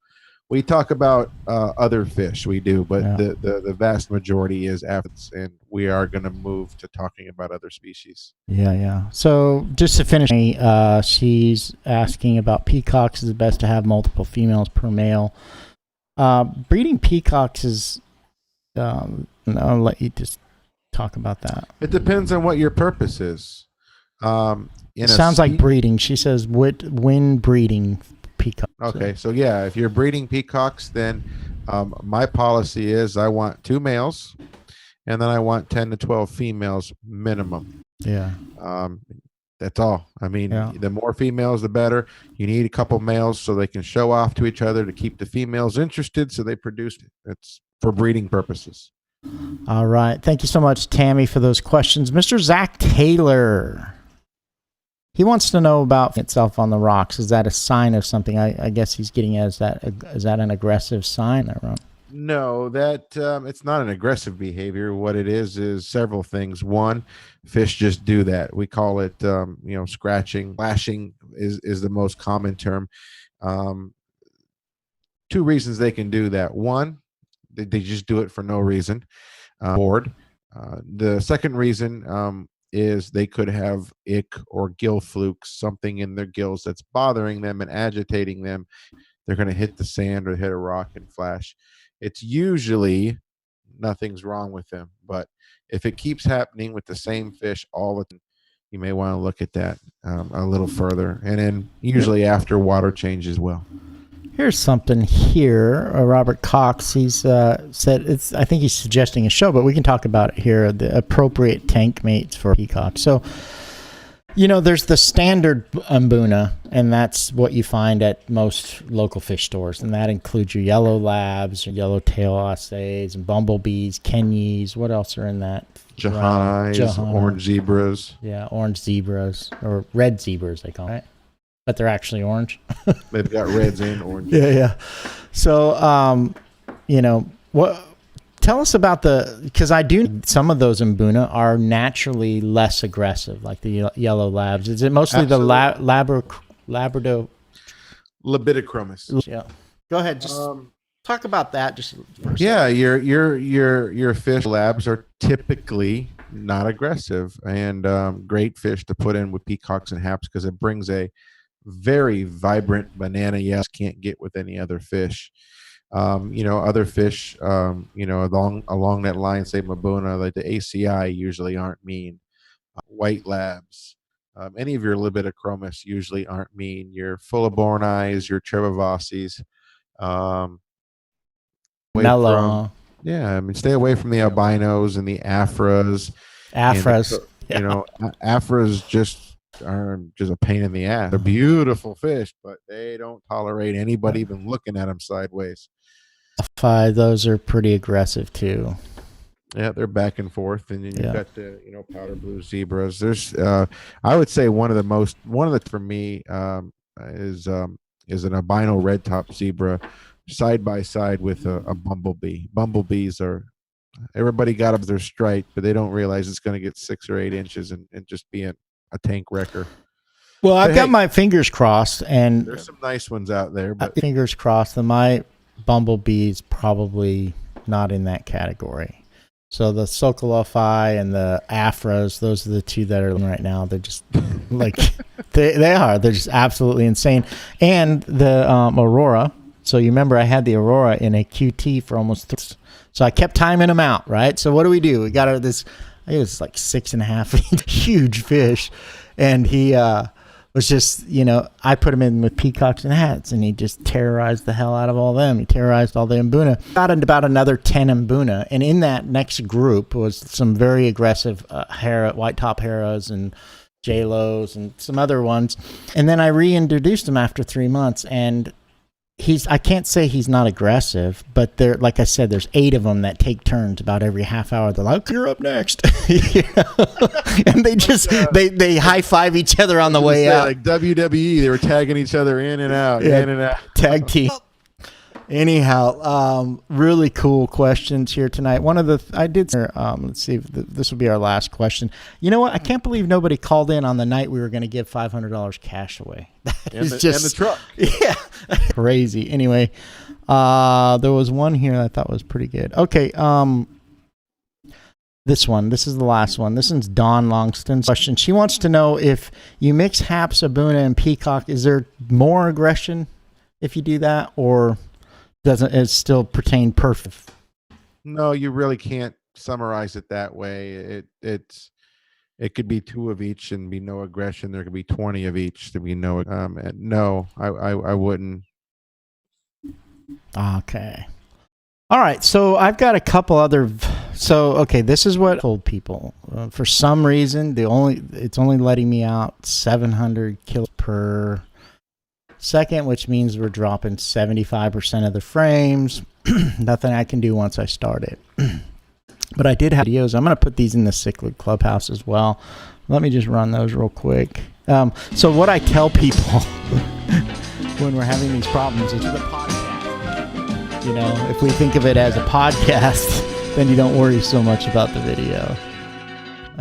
S2: we talk about other fish, we do, but the vast majority is aphids, and we are going to move to talking about other species.
S1: Yeah. So just to finish, she's asking about peacocks. Is it best to have multiple females per male? Breeding peacocks is, I'll let you just talk about that.
S2: It depends on what your purpose is.
S1: It sounds like breeding. She says, when breeding peacocks.
S2: Okay, so yeah, if you're breeding peacocks, then my policy is I want 2 males, and then I want 10 to 12 females minimum.
S1: Yeah.
S2: That's all. I mean, the more females, the better. You need a couple males so they can show off to each other to keep the females interested, so they produce. It's for breeding purposes.
S1: All right. Thank you so much, Tammy, for those questions. Mr. Zach Taylor. He wants to know about itself on the rocks. Is that a sign of something? I guess he's getting at, is that an aggressive sign there, Ron?
S2: No, that it's not an aggressive behavior. What it is several things. One, fish just do that. We call it scratching. Flashing is the most common term. 2 reasons they can do that. One, they just do it for no reason. Bored. The second reason is they could have ick or gill flukes, something in their gills that's bothering them and agitating them. They're going to hit the sand or hit a rock and flash. It's usually nothing's wrong with them, but if it keeps happening with the same fish all the time, you may want to look at that a little further, and then usually after water change as well.
S1: Here's something here. Robert Cox, he's said, I think he's suggesting a show, but we can talk about it here, the appropriate tank mates for peacock. So, there's the standard mbuna, and that's what you find at most local fish stores, and that includes your yellow labs, your yellow-tail osseys, and bumblebees, kenyes. What else are in that?
S2: Johannes, orange zebras.
S1: Yeah, orange zebras, or red zebras, they call them, right? But they're actually orange.
S2: They've got reds and orange.
S1: Yeah. So, what? Tell us about because some of those mbuna are naturally less aggressive, like the yellow labs. Is it mostly Absolutely. The Labrador?
S2: Labidochromis.
S1: Yeah. Go ahead. Just talk about that. Just for a
S2: second. Your fish labs are typically not aggressive, and great fish to put in with peacocks and haps because it brings a very vibrant banana can't get with any other fish. Other fish, along that line, say Mbuna, like the ACI usually aren't mean. White labs, any of your Libidochromis usually aren't mean. Your Fulibornis, your Trevivosses,
S1: mellow.
S2: Stay away from the albinos and the Afras. Afras are just a pain in the ass. They're beautiful fish, but they don't tolerate anybody even looking at them sideways.
S1: Those are pretty aggressive too.
S2: Yeah, they're back and forth, and then you've got the powder blue zebras. There's I would say one of the for me is an albino red top zebra side by side with a bumblebee. Bumblebees are, everybody got up their stripe, but they don't realize it's going to get 6 or 8 inches and just be a tank wrecker.
S1: Well, I've got my fingers crossed, and
S2: there's some nice ones out there, but
S1: fingers crossed that my bumblebee's probably not in that category. So the Sokolophi and the Afras, those are the 2 that are right now. They're just like they're just absolutely insane. And the Aurora. So you remember I had the Aurora in a QT for almost so I kept timing them out, right? So what do? We got this. I think it was like 6.5 feet, huge fish, and he was just, I put him in with peacocks and hats, and he just terrorized the hell out of all them. He terrorized all the mbuna. Got about another 10 mbuna, and in that next group was some very aggressive white top heras and JLos and some other ones. And then I reintroduced them after 3 months, and I can't say he's not aggressive, but there, like I said, there's 8 of them that take turns about every half hour. They're like, "You're up next," you know? And they just they high five each other on the way out.
S2: Like WWE, they were tagging each other in and out, in and out.
S1: Tag team. Anyhow, really cool questions here tonight. One of the let's see if this will be our last question. You know what? I can't believe nobody called in on the night we were going to give $500 cash away. That is just
S2: and the truck.
S1: Yeah, crazy. Anyway, there was one here that I thought was pretty good. Okay, this is the last one. This one's Dawn Longston's question. She wants to know if you mix Haps, Abuna, and Peacock, is there more aggression if you do that, or doesn't it still pertain perfect?
S2: No, you really can't summarize it that way. It could be 2 of each and be no aggression. There could be 20 of each to be no. No, I wouldn't.
S1: Okay. All right. So I've got a couple other. So okay, this is what I told people. For some reason, it's only letting me out 700 kilos per second, which means we're dropping 75% of the frames. Nothing I can do once I start it. But I did have videos. I'm going to put these in the Cichlid Clubhouse as well. Let me just run those real quick. So what I tell people when we're having these problems is the podcast. You know, if we think of it as a podcast, then you don't worry so much about the video.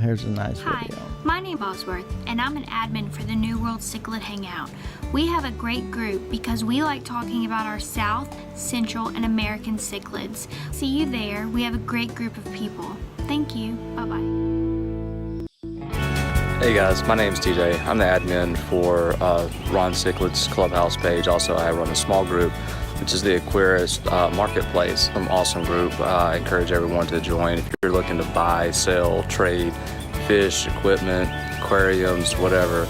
S1: Here's a nice video.
S5: Hi, my name is Bosworth, and I'm an admin for the New World Cichlid Hangout. We have a great group because we like talking about our South, Central, and American cichlids. See you there. We have a great group of people. Thank you. Bye-bye.
S6: Hey guys, my name's TJ. I'm the admin for Ron Cichlid's Clubhouse page. Also, I run a small group, which is the Aquarius Marketplace. An awesome group. I encourage everyone to join. If you're looking to buy, sell, trade, fish, equipment, aquariums, whatever,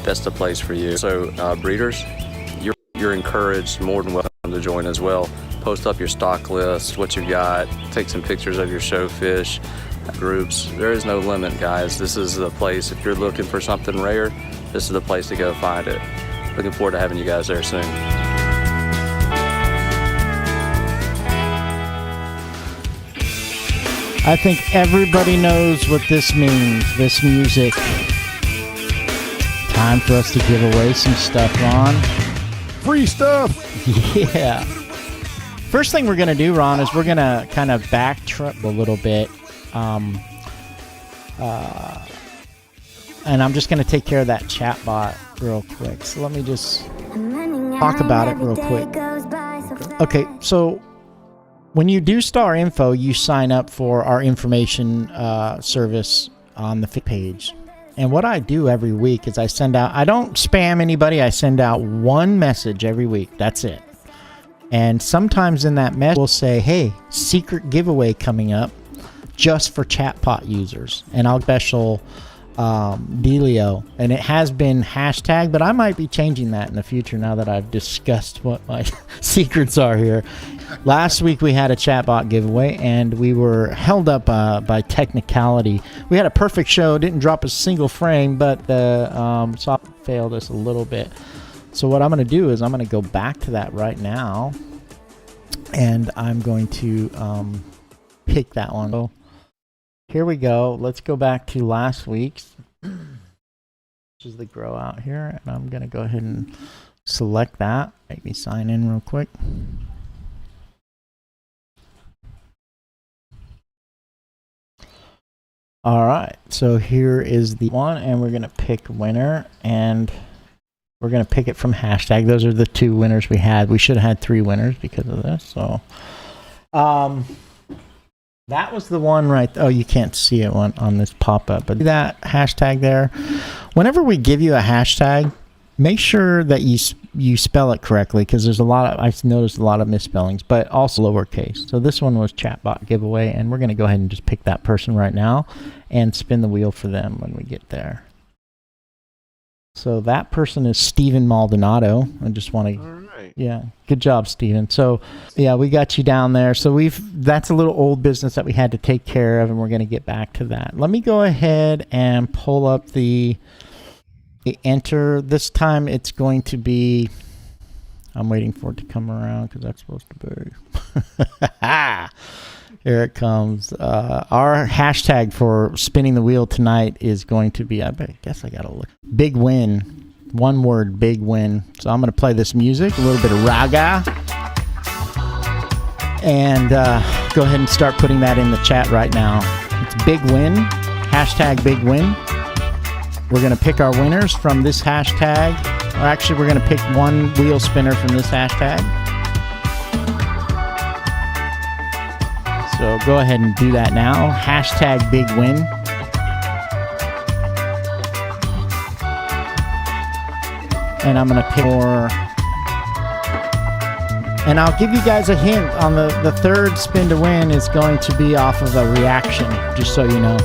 S6: that's the place for you. So breeders, you're encouraged, more than welcome to join as well. Post up your stock list, what you got, take some pictures of your show fish, groups. There is no limit, guys. This is the place. If you're looking for something rare, this is the place to go find it. Looking forward to having you guys there soon.
S1: I think everybody knows what this means, this music. Time for us to give away some stuff, Ron.
S2: Free stuff.
S1: Yeah. First thing we're going to do, Ron, is we're going to kind of backtrack a little bit. And I'm just going to take care of that chat bot real quick. So let me just talk about it real quick. Okay, so when you do Star Info, you sign up for our information service on the page. And what I do every week is I don't spam anybody. I send out one message every week. That's it. And sometimes in that message, we'll say, hey, secret giveaway coming up just for chatbot users. And I'll special dealio. And it has been hashtagged, but I might be changing that in the future now that I've discussed what my secrets are here. Last week we had a chatbot giveaway, and we were held up by technicality. We had a perfect show, didn't drop a single frame, but the software failed us a little bit. So what I'm going to do is I'm going to go back to that right now, and I'm going to pick that one. So here we go. Let's go back to last week's, which is the grow out here, and I'm going to go ahead and select that. Make me sign in real quick. All right, so here is the one, and we're going to pick winner, and we're going to pick it from hashtag. Those are the 2 winners we had. We should have had 3 winners because of this. So that was the one right. Oh, you can't see it on this pop-up, but that hashtag there. Whenever we give you a hashtag, make sure that you spell it correctly, because there's I've noticed a lot of misspellings, but also lowercase. So this one was chatbot giveaway, and we're going to go ahead and just pick that person right now and spin the wheel for them when we get there. So that person is Steven Maldonado. I just want to,
S2: right.
S1: Yeah, good job, Steven. So yeah, we got you down there. So that's a little old business that we had to take care of, and we're going to get back to that. Let me go ahead and pull up the enter. This time it's going to be I'm waiting for it to come around because that's supposed to be. Here it comes. Our hashtag for spinning the wheel tonight is going to be, I guess I got to look. Big win. One word, big win. So I'm going to play this music, a little bit of raga. And go ahead and start putting that in the chat right now. It's big win. Hashtag big win. We're going to pick our winners from this hashtag. Or actually, we're going to pick one wheel spinner from this hashtag. So go ahead and do that now. Hashtag big win. And I'm going to pick more. And I'll give you guys a hint on the third spin to win is going to be off of a reaction, just so you know.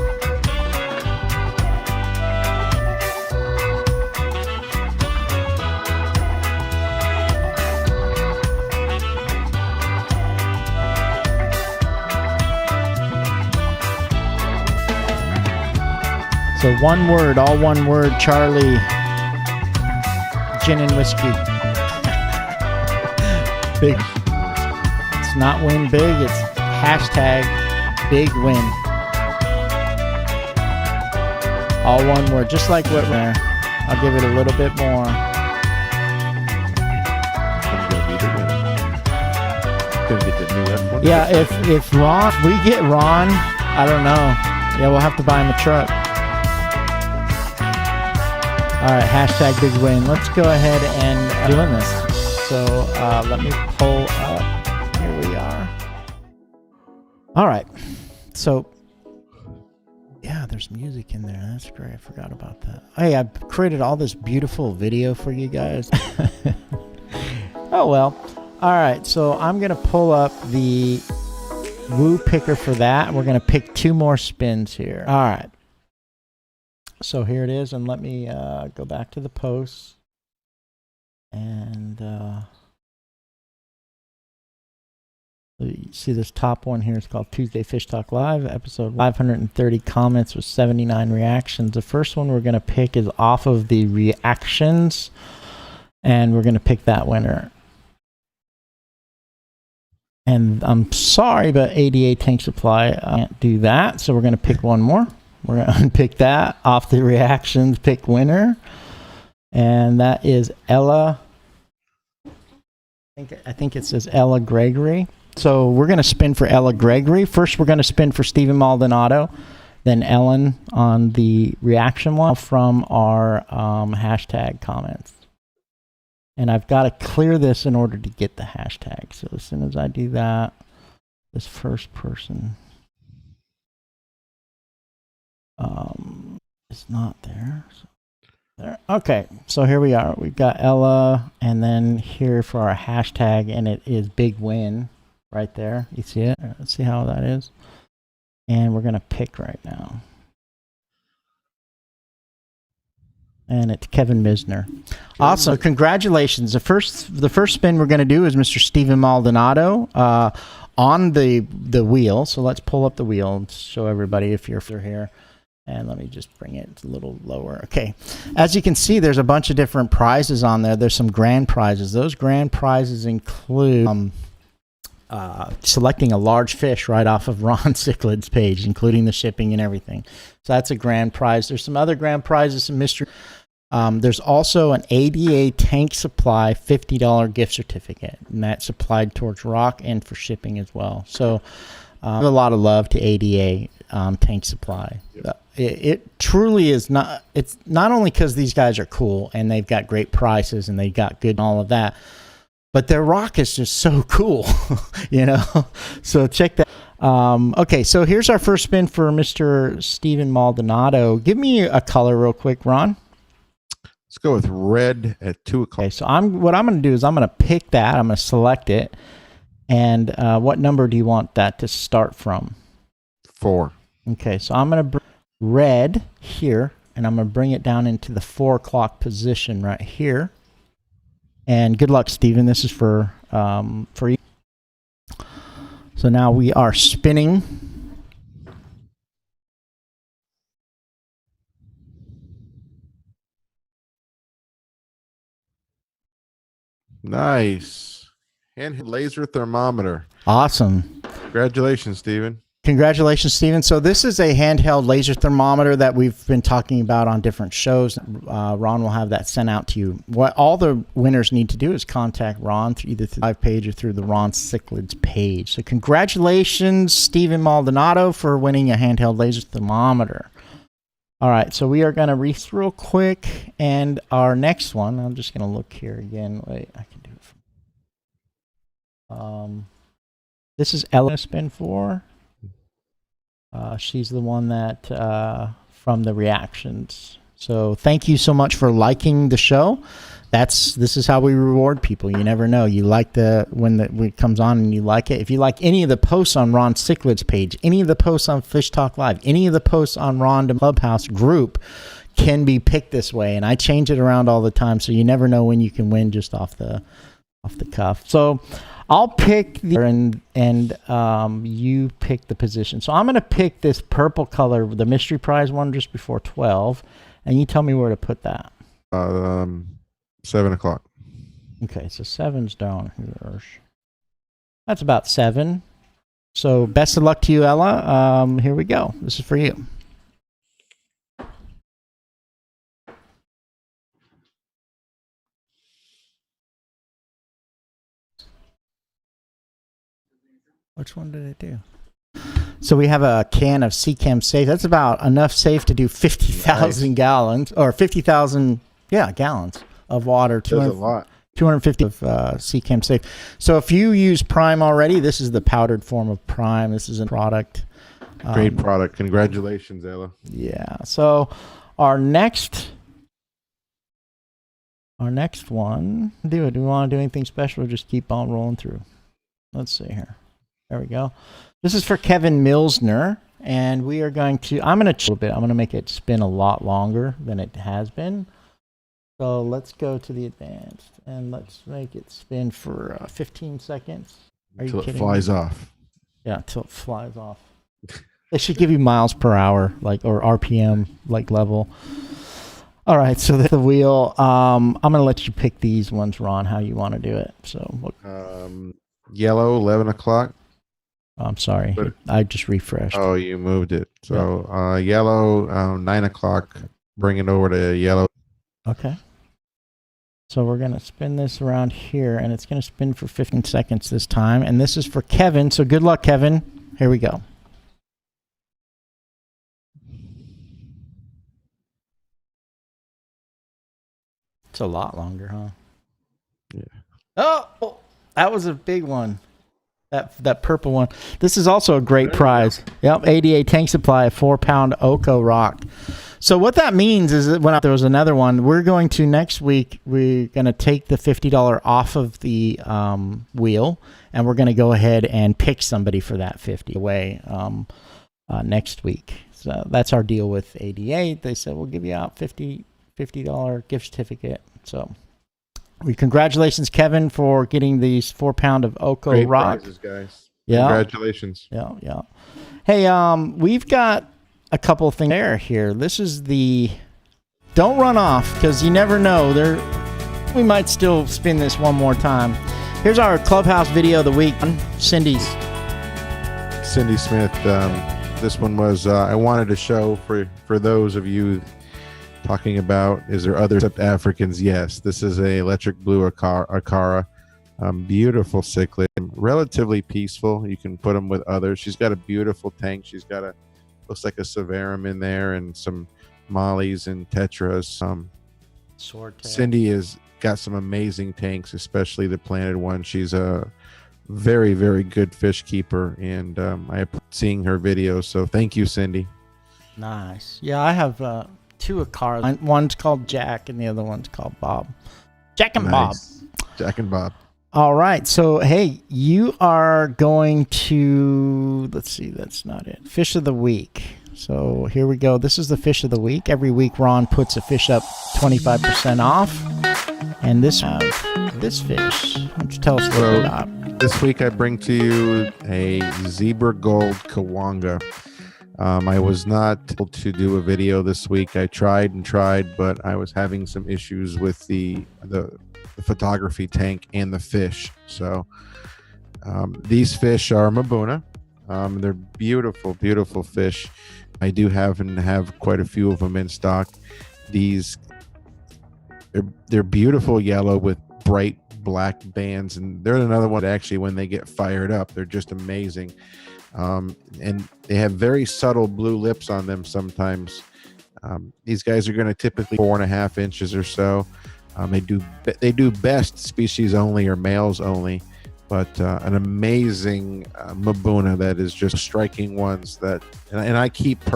S1: So one word, all one word, Charlie, gin and whiskey. Big. It's not win big, it's hashtag big win. All one word, just like what there. I'll give it a little bit more. Yeah, if Ron, we get Ron, I don't know. Yeah, we'll have to buy him a truck. All right, hashtag big win. Let's go ahead and doing this. So let me pull up. Here we are. All right. So, yeah, there's music in there. That's great. I forgot about that. Hey, I've created all this beautiful video for you guys. Oh, well. All right. So I'm going to pull up the Woo picker for that. We're going to pick two more spins here. All right. So here it is. And let me go back to the post. And you see this top one here is called Tuesday FishTalk Live, episode 530 comments with 79 reactions. The first one we're going to pick is off of the reactions, and we're going to pick that winner. And I'm sorry, but ADA tank supply, I can't do that, so we're going to pick one more. We're going to unpick that off the reactions, pick winner, and that is Ella. I think it says Ella Gregory. So we're going to spin for Ella Gregory. First, we're going to spin for Stephen Maldonado, then Ellen on the reaction one from our hashtag comments. And I've got to clear this in order to get the hashtag. So as soon as I do that, this first person is not there. So there. Okay, so here we are. We've got Ella, and then here for our hashtag, and it is big win right there. You see it? Let's see how that is. And we're going to pick right now. And it's Kevin Misner. Awesome. Congratulations. The first spin we're going to do is Mr. Stephen Maldonado on the wheel. So let's pull up the wheel and show everybody if you're here. And let me just bring it a little lower. Okay. As you can see, there's a bunch of different prizes on there. There's some grand prizes. Those grand prizes include selecting a large fish right off of Ron Cichlids' page, including the shipping and everything. So that's a grand prize. There's some other grand prizes, some mystery. There's also an ADA tank supply $50 gift certificate, and that's applied towards rock and for shipping as well. So a lot of love to ADA tank supply. Yep. It truly is not. It's not only because these guys are cool and they've got great prices and they got good and all of that, but their rock is just so cool, you know. So check that. Okay, so here's our first spin for Mr. Stephen Maldonado. Give me a color real quick, Ron.
S2: Let's go with red at 2 o'clock.
S1: Okay, so what I'm going to do is I'm going to pick that. I'm going to select it. And what number do you want that to start from?
S2: 4.
S1: Okay, so I'm going to bring red here, and I'm going to bring it down into the 4 o'clock position right here. And good luck, Stephen. This is for you. So now we are spinning.
S2: Nice. Handheld laser thermometer.
S1: Awesome.
S2: Congratulations, Steven.
S1: Congratulations, Steven. So this is a handheld laser thermometer that we've been talking about on different shows. Ron will have that sent out to you. What all the winners need to do is contact Ron either through the live page or through the Ron Cichlids page. So congratulations, Steven Maldonado, for winning a handheld laser thermometer. All right, so we are going to read real quick, and our next one, I'm just going to look here again. Wait, I can do it from... this is Ella spin for. She's the one that from the reactions. So thank you so much for liking the show. This is how we reward people. You never know. You like when it comes on and you like it. If you like any of the posts on Ron Cichlids page, any of the posts on Fish Talk Live, any of the posts on Ron Clubhouse group can be picked this way. And I change it around all the time, so you never know when you can win just off the cuff. So I'll pick and you pick the position. So I'm going to pick this purple color, the mystery prize one, just before 12, and you tell me where to put that.
S2: 7 o'clock.
S1: Okay, so 7's down here. That's about 7. So best of luck to you, Ella. Here we go. This is for you. Which one did it do? So we have a can of Seachem Safe. That's about enough safe to do 50,000 gallons, or 50,000, gallons of water.
S2: That's a lot.
S1: 250 of Seachem Safe. So if you use Prime already, this is the powdered form of Prime. This is a product.
S2: Great product. Congratulations, Ella.
S1: Yeah. So our next one, do we want to do anything special or just keep on rolling through? Let's see here. There we go. This is for Kevin Milsner, and we are going to, I'm going to chill a bit. I'm going to make it spin a lot longer than it has been. So let's go to the advanced, and let's make it spin for 15 seconds.
S2: Until it flies off.
S1: Yeah, until it flies off. They should give you miles per hour, or RPM, level. All right, so the wheel. I'm going to let you pick these ones, Ron, how you want to do it. So
S2: yellow, 11 o'clock.
S1: I'm sorry, I just refreshed.
S2: Oh, you moved it. So yellow, 9 o'clock. Bring it over to yellow.
S1: Okay. So we're going to spin this around here, and it's going to spin for 15 seconds this time. And this is for Kevin. So good luck, Kevin. Here we go. It's a lot longer, huh?
S2: Yeah.
S1: Oh, that was a big one. That purple one. This is also a great prize. Yep, ADA tank supply, a 4-pound Oko rock. So what that means is that when there was another one, we're going to next week, we're going to take the $50 off of the wheel, and we're going to go ahead and pick somebody for that 50 away next week. So that's our deal with ADA. They said we'll give you out $50 gift certificate. So congratulations, Kevin, for getting these 4-pound of Oko
S2: Great
S1: rock.
S2: Prizes, guys.
S1: Yeah.
S2: Congratulations.
S1: Yeah. Hey, we've got a couple of things there here. This is the don't run off, because you never know. We might still spin this one more time. Here's our Clubhouse video of the week. Cindy
S2: Smith. This one was I wanted to show for those of you talking about, is there others except Africans? Yes, this is a electric blue Akara. Beautiful cichlid, relatively peaceful. You can put them with others. She's got a beautiful tank. She's got looks like a Severum in there, and some mollies and tetras. Cindy has got some amazing tanks, especially the planted one. She's a very, very good fish keeper, and I appreciate seeing her videos. So thank you, Cindy.
S1: Nice. Yeah, I have 2 Akaras. One's called Jack, and the other one's called Bob. Jack and Bob.
S2: Jack and Bob.
S1: All right. So, hey, you are going to, let's see, that's not it. Fish of the week. So here we go. This is the fish of the week. Every week, Ron puts a fish up 25% off. And this fish, why don't you tell us a little bit about?
S2: This week, I bring to you a zebra gold Kawanga. I was not able to do a video this week. I tried, but I was having some issues with the the photography tank and the fish. So these fish are Mabuna. They're beautiful, beautiful fish. I do have quite a few of them in stock. They're beautiful yellow with bright black bands, and they're another one that actually, when they get fired up, they're just amazing. And they have very subtle blue lips on them sometimes. These guys are going to typically 4.5 inches or so. They do best species only or males only, but an amazing Mabuna that is just striking ones that, and I keep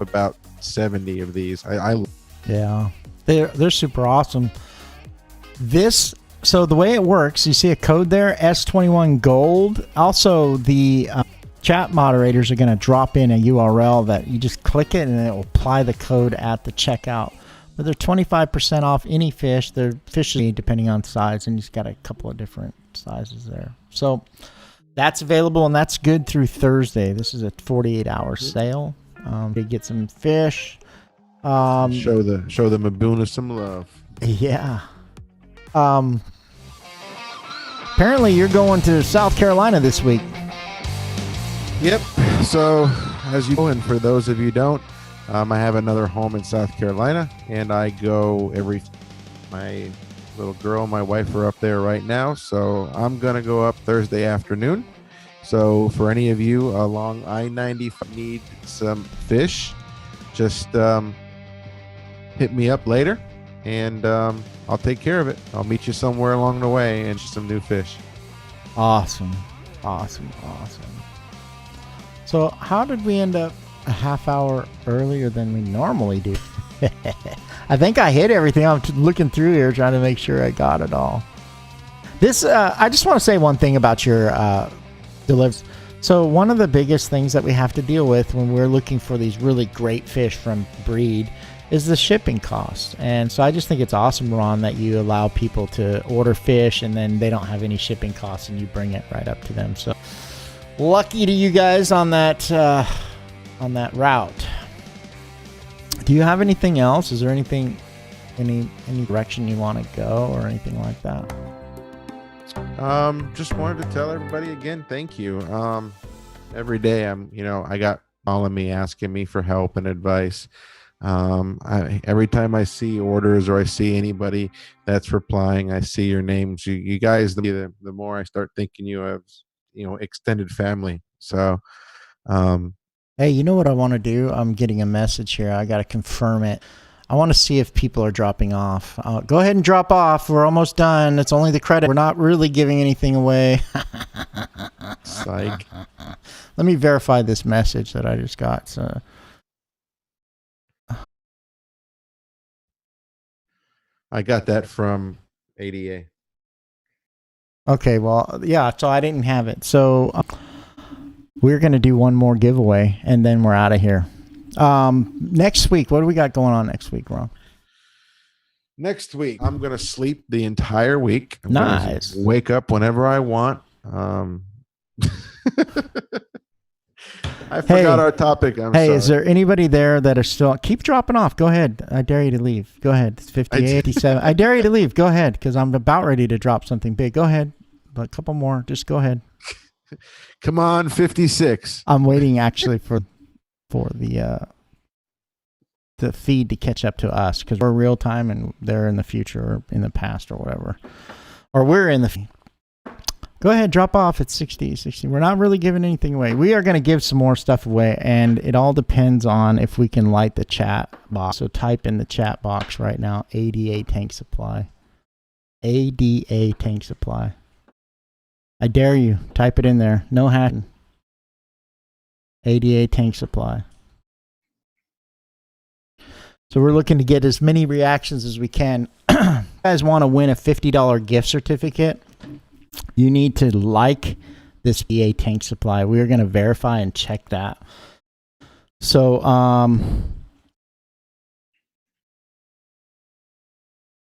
S2: about 70 of these.
S1: Yeah, they're super awesome. So the way it works, you see a code there, S21 GOULD. Also, the chat moderators are going to drop in a URL that you just click it and it will apply the code at the checkout. But they're 25% off any fish. They're fishes depending on size, and you've got a couple of different sizes there. So that's available, and that's good through Thursday. This is a 48-hour sale. To get some fish.
S2: Show the Mabuna some love.
S1: Yeah. Apparently you're going to South Carolina this week.
S2: Yep. So, as you know, and for those of you who don't, I have another home in South Carolina, and I go my little girl and my wife are up there right now, so I'm going to go up Thursday afternoon. So for any of you along I-90 need some fish, just hit me up later, and I'll take care of it. I'll meet you somewhere along the way and some new fish.
S1: Awesome. So how did we end up a half hour earlier than we normally do? I think I hit everything. I'm looking through here trying to make sure I got it all. This I just want to say one thing about your deliveries. So one of the biggest things that we have to deal with when we're looking for these really great fish from breed is the shipping costs. And so I just think it's awesome, Ron, that you allow people to order fish and then they don't have any shipping costs and you bring it right up to them. So lucky to you guys on that route. Do you have anything else? Is there anything, any direction you want to go or anything like that?
S2: Just wanted to tell everybody again, thank you. Every day I got calling me, asking me for help and advice. Every time I see orders or I see anybody that's replying, I see your names. You guys, the more I start thinking you have, extended family. So,
S1: hey, you know what I want to do? I'm getting a message here. I got to confirm it. I want to see if people are dropping off. Go ahead and drop off. We're almost done. It's only the credit. We're not really giving anything away.
S2: Psych.
S1: Let me verify this message that I just got. So.
S2: I got that from ADA.
S1: Okay, well, yeah, so I didn't have it. So we're going to do one more giveaway, and then we're out of here. Next week, what do we got going on next week, Ron?
S2: Next week, I'm going to sleep the entire week. I'm
S1: nice.
S2: Wake up whenever I want. I forgot our topic. I'm sorry.
S1: Is there anybody there that are still... Keep dropping off. Go ahead. I dare you to leave. Go ahead. It's 58:57. I dare you to leave. Go ahead, because I'm about ready to drop something big. Go ahead. A couple more. Just go ahead.
S2: Come on, 56.
S1: I'm waiting, actually, for the feed to catch up to us, because we're real time and they're in the future or in the past or whatever. Or we're in the... Go ahead, drop off at 60. We're not really giving anything away. We are going to give some more stuff away, and it all depends on if we can light the chat box. So type in the chat box right now, ADA tank supply. ADA tank supply. I dare you, type it in there. No hacking. ADA tank supply. So we're looking to get as many reactions as we can. If you guys want to win a $50 gift certificate, you need to like this EA tank supply. We are going to verify and check that. So,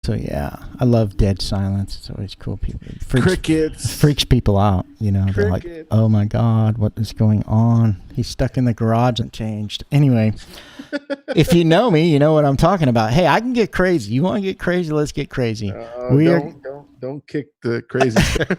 S1: yeah, I love dead silence. It's always cool. People freaks people out. They're like, "Oh my God, what is going on?" He's stuck in the garage and changed. Anyway, if you know me, you know what I'm talking about. Hey, I can get crazy. You want to get crazy? Let's get crazy.
S2: Don't Don't kick the crazy stuff.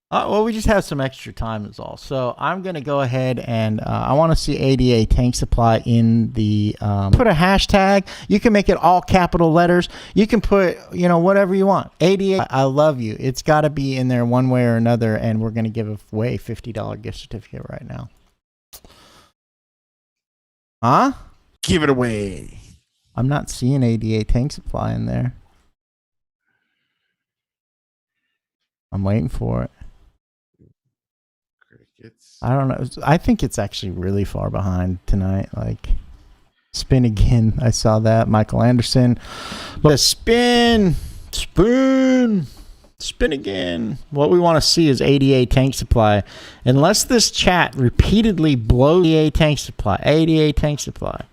S1: Well, we just have some extra time is all. So I'm going to go ahead and I want to see ADA tank supply in the, put a hashtag. You can make it all capital letters. You can put, whatever you want. ADA, I love you. It's got to be in there one way or another. And we're going to give away a $50 gift certificate right now. Huh?
S2: Give it away.
S1: I'm not seeing ADA tank supply in there. I'm waiting for it. I don't know. I think it's actually really far behind tonight. Like, spin again. I saw that. Michael Anderson. Spin again. What we want to see is ADA tank supply. Unless this chat repeatedly blows ADA tank supply,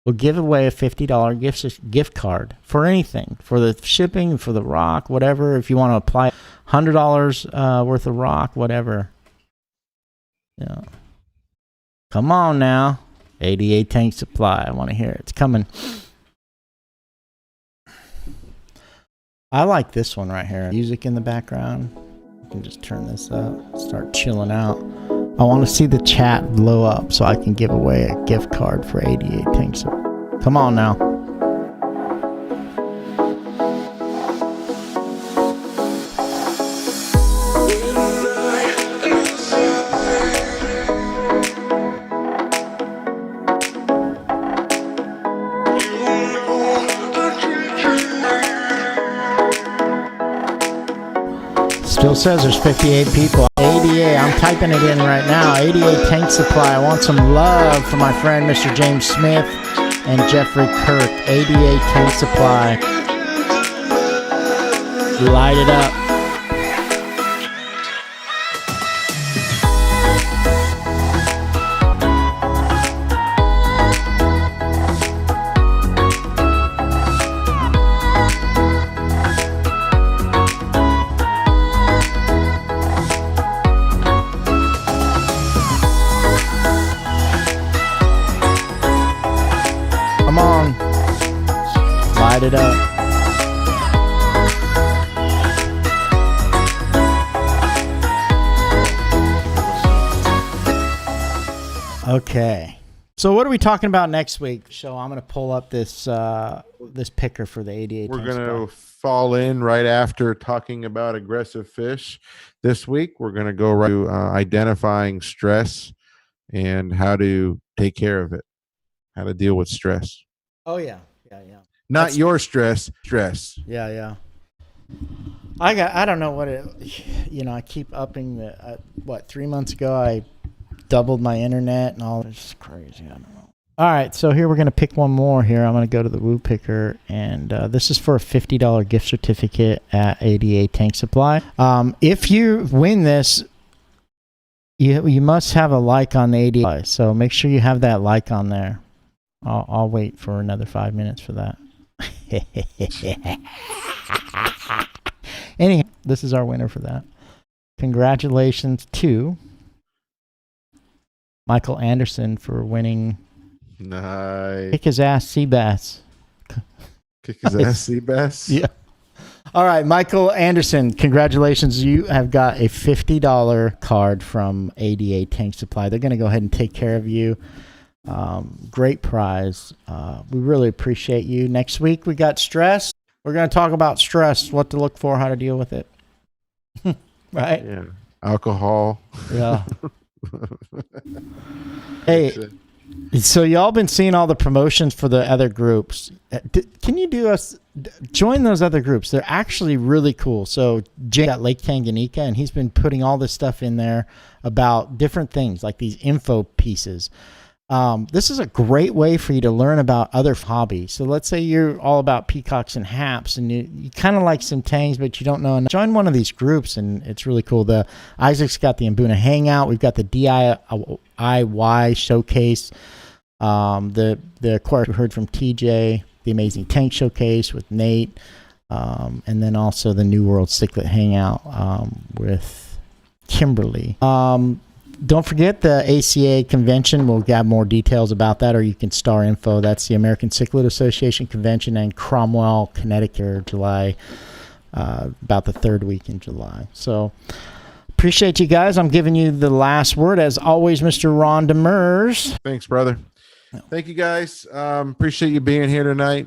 S1: we'll give away a $50 gift card for anything. For the shipping, for the rock, whatever. If you want to apply $100 worth of rock, whatever. Yeah. Come on now. ADA tank supply. I want to hear it. It's coming. I like this one right here. Music in the background. You can just turn this up. Start chilling out. I want to see the chat blow up so I can give away a gift card for ADA tank supply. Come on now. Still says there's 58 people. ADA, I'm typing it in right now. ADA tank supply. I want some love for my friend Mr. James Smith and Jeffrey Kirk. ADA tank supply. Light it up. It up. Okay. So what are we talking about next week? So I'm going to pull up this this picker for the 88.
S2: We're going to fall in right after talking about aggressive fish. This week, we're going to go right to identifying stress and how to take care of it, how to deal with stress.
S1: Oh, yeah.
S2: Not your stress.
S1: Yeah. I don't know what it, I keep upping the, 3 months ago, I doubled my internet and all. It's crazy. I don't know. All right. So here we're going to pick one more here. I'm going to go to the Woo Picker, and this is for a $50 gift certificate at ADA Tank Supply. If you win this, you must have a like on the ADA. So make sure you have that like on there. I'll wait for another 5 minutes for that. Anyhow, this is our winner for that. Congratulations to Michael Anderson for winning.
S2: Nice.
S1: Kick his ass, sea bass.
S2: Kick his ass, sea bass?
S1: Yeah. All right, Michael Anderson, congratulations. You have got a $50 card from ADA Tank Supply. They're going to go ahead and take care of you. Great prize. We really appreciate you. Next week we got stress. We're going to talk about stress, what to look for, how to deal with it. Right? Yeah.
S2: Alcohol.
S1: Yeah. Hey, so y'all been seeing all the promotions for the other groups. Can you join those other groups? They're actually really cool. So Jay got Lake Tanganyika, and he's been putting all this stuff in there about different things, like these info pieces. This is a great way for you to learn about other hobbies. So let's say you're all about peacocks and haps, and you kind of like some tangs, but you don't know enough. Join one of these groups, and it's really cool. Isaac's got the Mbuna Hangout. We've got the DIY Showcase. The aquarium we heard from TJ, the Amazing Tank Showcase with Nate, and then also the New World Cichlid Hangout with Kimberly. Don't forget the ACA convention. We'll have more details about that, or you can star info. That's the American Cichlid Association convention in Cromwell, Connecticut, July about the third week in July. So appreciate you guys. I'm giving you the last word, as always, Mr. Ron Demers.
S2: Thanks, brother. Thank you, guys. Appreciate you being here tonight.